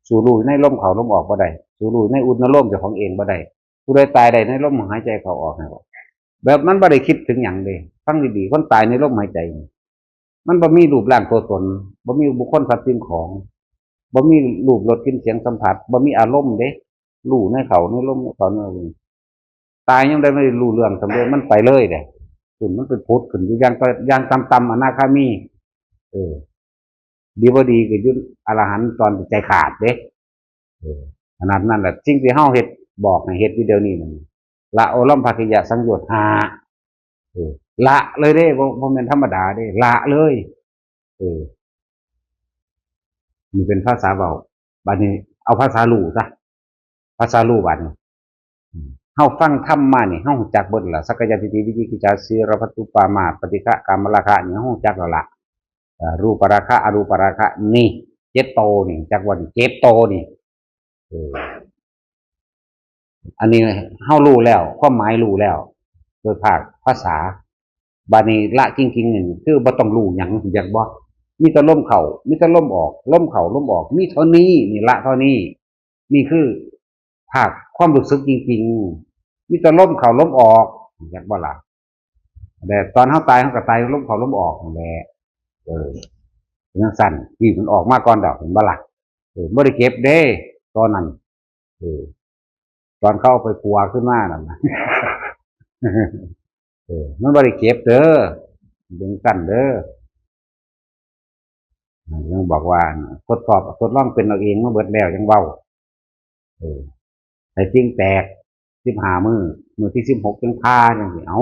สู่รู้ในลมเขาลมออกบ่ได้สู่รู้ในอุณโลมเจ้าของเองบ่ได้ผู้ใดตายได้ในลมหายใจเขาออกให้แบบมันบ่ได้คิดถึงอย่างเลยฟังดีๆคนตายในลมหายใจมันบ่มีรูปร่างตัวตนบ่มีบุคคลสัตว์สิ่งของบ่มีรูปรสกลิ่นเสียงสัมผัสบ่มีอารมณ์เด้รู้ในเขาในลมเขาในตายยังได้ไม่รู้เรื่องสำเร็จมันไปเลยเด้ส่วนมันเป็นพุทธขึ้นอยู่อย่างต่ำๆอนาคามีดีบ่ดีก็ยุอรหันต์ตอนใจขาดเด้ขนาดนั้นแหละสิ่งที่เฮาเฮ็ดบอกให้เฮ็ดวิดีโอนี้นั่นละโอลัมภคิยะสังโยชน์5ละเลยเด้บ่แม่นธรรมดาเด้ละเลยนี่เป็นภาษาเว้าบัดนี้เอาภาษาลู่ซะภาษาลู่บัดนี้เฮาฟังธรรมมานี่เฮารู้จักเบิดล่ะสักกายทิฏฐิวิจิกิจฉาสีรพัตตุปามาสปฏิฆะกามราคะนี่เฮารู้จักแล้วล่ะรูปราคะอรูปราคะนี่เจตโตนี่จักว่าเจตโตนี่อันนี้เฮารู้แล้วความหมายรู้แล้วโดยภาษาบานี้ละจริงๆนี่คือบ่ต้องรู้หยังอยากบ่มีแต่ลมเข้ามีแต่ลมออกลมเข้าลมออกมีเท่านี้นี่ละเท่านี้นี่คือภาคความรู้สึกจริงๆมีแต่ลมเข้าลมออกอยากบ่ล่ะ แต่ตอนเขาตายเขาก็ตายล้มเขาล้มออกนั่นแหละเออเป็นจังสั่นที่มันออกมาก่อนดอกเห็นบ่ล่ะบ่ได้เก็บเด้ตอนนั้นเออตอนเข้าไปกลัวขึ้นมานั่นนะ มันบ่ได้เก็บเด้อเป็นจังสั่นเด้อยังบอกว่าทดสอบทดลองเป็นเอาเองมาเบิดแล้วยังเว้าเออให้จริงแตก15มื้อที่16จังพาจังสิเอ้า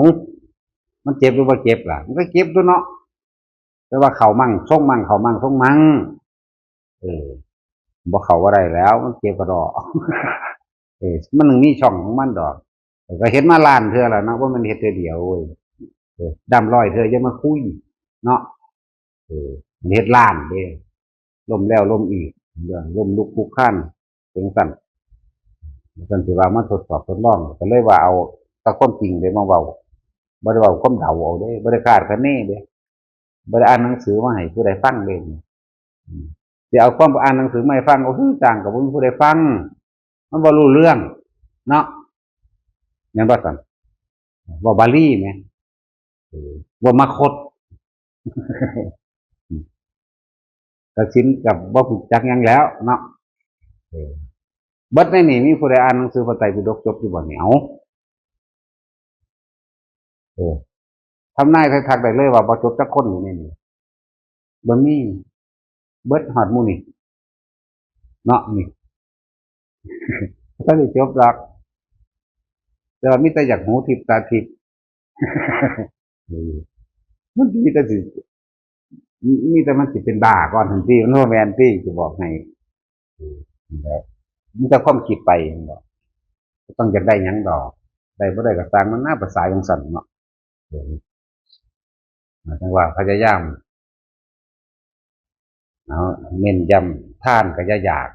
มันเจ็บหรือบ่เจ็บล่ะมันก็เจ็บตัวเนาะแต่ว่าเขามั่งส่งมั่งเขามั่งส่งมั่งเออบ่เข้าบ่ได้แล้วมันเจ็บกระดอก มันนึงมีช่องของมันดอกก็เห็นมาล้านเทื่อแล้วเนาะว่ามันเฮ็ดเทื่อเดียวเว้ยดำร้อยเทื่ออย่ามาคุยเนาะมันเฮ็ดล้านเด้ล่มแล้วล่มอีกเรื่องล่มลุกคลุกคลานถึงสั่นสั่นสิว่ามาทดสอบทดลองก็เลยว่าเอาแตะความจริงเด้มาเว้าบ่ได้เว้าความเดาเอาเด้บ่ได้คาดคะเนเด้บ่ได้อ่านหนังสือมาให้ผู้ใดฟังเด้สิเอาความอ่านหนังสือมาให้ฟังก็คือต่างกับบ่มีผู้ใดฟังมันบ่รู้เรื่องเนาะแม่นบ่ซั่นบ่บาลีแหมบ่มาคดก็ชินกับบ่รู้จักหยังแล้วเนาะเบิดในนี่มีผู้ใดอ่านหนังสือพระไตรปิฎกจบอยู่บ่นี่เอ้าทำนายทักได้เลยว่าบ่จบจักคนอยู่ในนี่บ่มีเบิดฮอดหมู่นี่เนาะนี่ก็สิจบดอกแต่ว่ามีแต่อยากหูทิพย์ตาทิพย์มันมีแต่สิมีแต่มันสิเป็นบ้าก่อนทันทีมันบ่แม่นติจะบอกให้มีแต่ความคิดไปดอกต้องอยากได้หยังดอกได้บ่ได้ก็สร้างมันน่าภาษาจังซั่นเนาะจังว่าพยายามเอาเน้นย้ำทานก็อย่าอยาก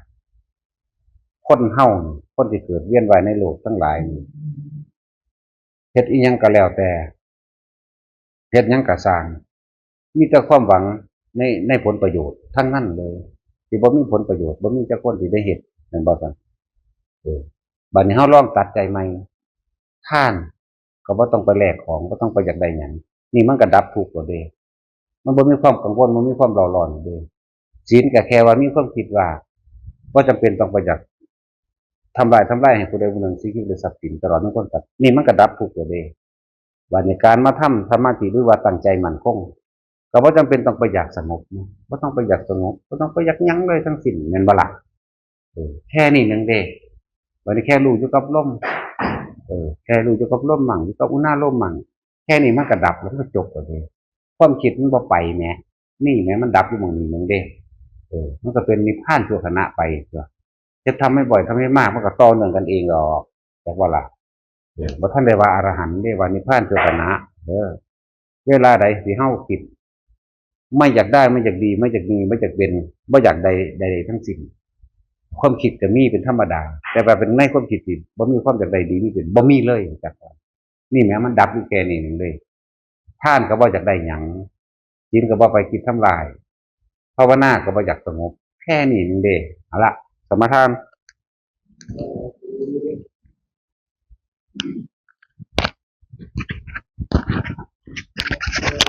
คนเฮาคนที่เกิดเวียนว่ายในโลกทั้งหลายเฮ็ดอีหยังก็แล้วแต่เฮ็ดหยังก็สร้างมีแต่ความหวังในผลประโยชน์ทั้งนั้นเลยที่บ่มีผลประโยชน์บ่มีจักคนที่ได้เฮ็ดแม่นบ่ซั่นบัดนี้เฮาลองตัดใจใหม่ทานก็บ่ต้องไปแลกของบ่ต้องไปอยากได้หยังนี่มันก็ดับทุกข์แล้วเด้มันบ่มีความกังวลบ่มีความเร่าร้อนเด้ศีลก็แค่ว่ามีความคิดว่าบ่จำเป็นต้องไปอยากทำลายให้ผู้ใดผู้หนึ่งสิ่งที่เป็นทรัพย์สินตลอดทั้งคนตัดนี่มันก็ดับทุกข์แล้วเด้บัดนี้การมาทำสมาธิหรือว่าตั้งใจมั่นคงก็บ่จำเป็นต้องไปอยากสงบนะบ่ต้องไปอยากสงบบ่ต้องไปอยากหยังเลยทั้งสิ้นแม่นบ่ล่ะแค่นี้นึงเด้บัดนี้แค่รู้อยู่กับลมแค่รู้อยู่กับลมมั่งอยู่กับอุณาโลมมั่งแค่นี้มันก็ดับแล้วมันก็จบแล้วเด้ความคิดมันบ่ไปแหมนี่แหมมันดับอยู่หม้องนี้นึงเด้มันก็เป็นนิพพานชั่วขณะไปตัวจะทำให้บ่อยทำให้มากมันก็ต่อเนื่องกันเองหรอกจักว่าล่ะบ่ทันได้ว่าอรหันต์ได้ว่านิพพานชั่วขณะเวลาใดที่เฮาคิดไม่อยากได้ไม่อยากดีไม่อยากมีไม่อยากเป็นบ่อยากใดทั้งสิ้นความคิดก็มีเป็นธรรมดาแต่ว่าเป็นในความคิดที่บ่มีความอยากได้ดีมีเป็นบ่มีเลยจักว่านี่แหมมันดับอยู่แค่นี้นึงเลยทานก็บ่อยากได้หยังศีลก็บ่ไปคิดทำลายภาวนาก็บ่อยากสงบแค่นี้นึงเด้เอาล่ะสมาทาน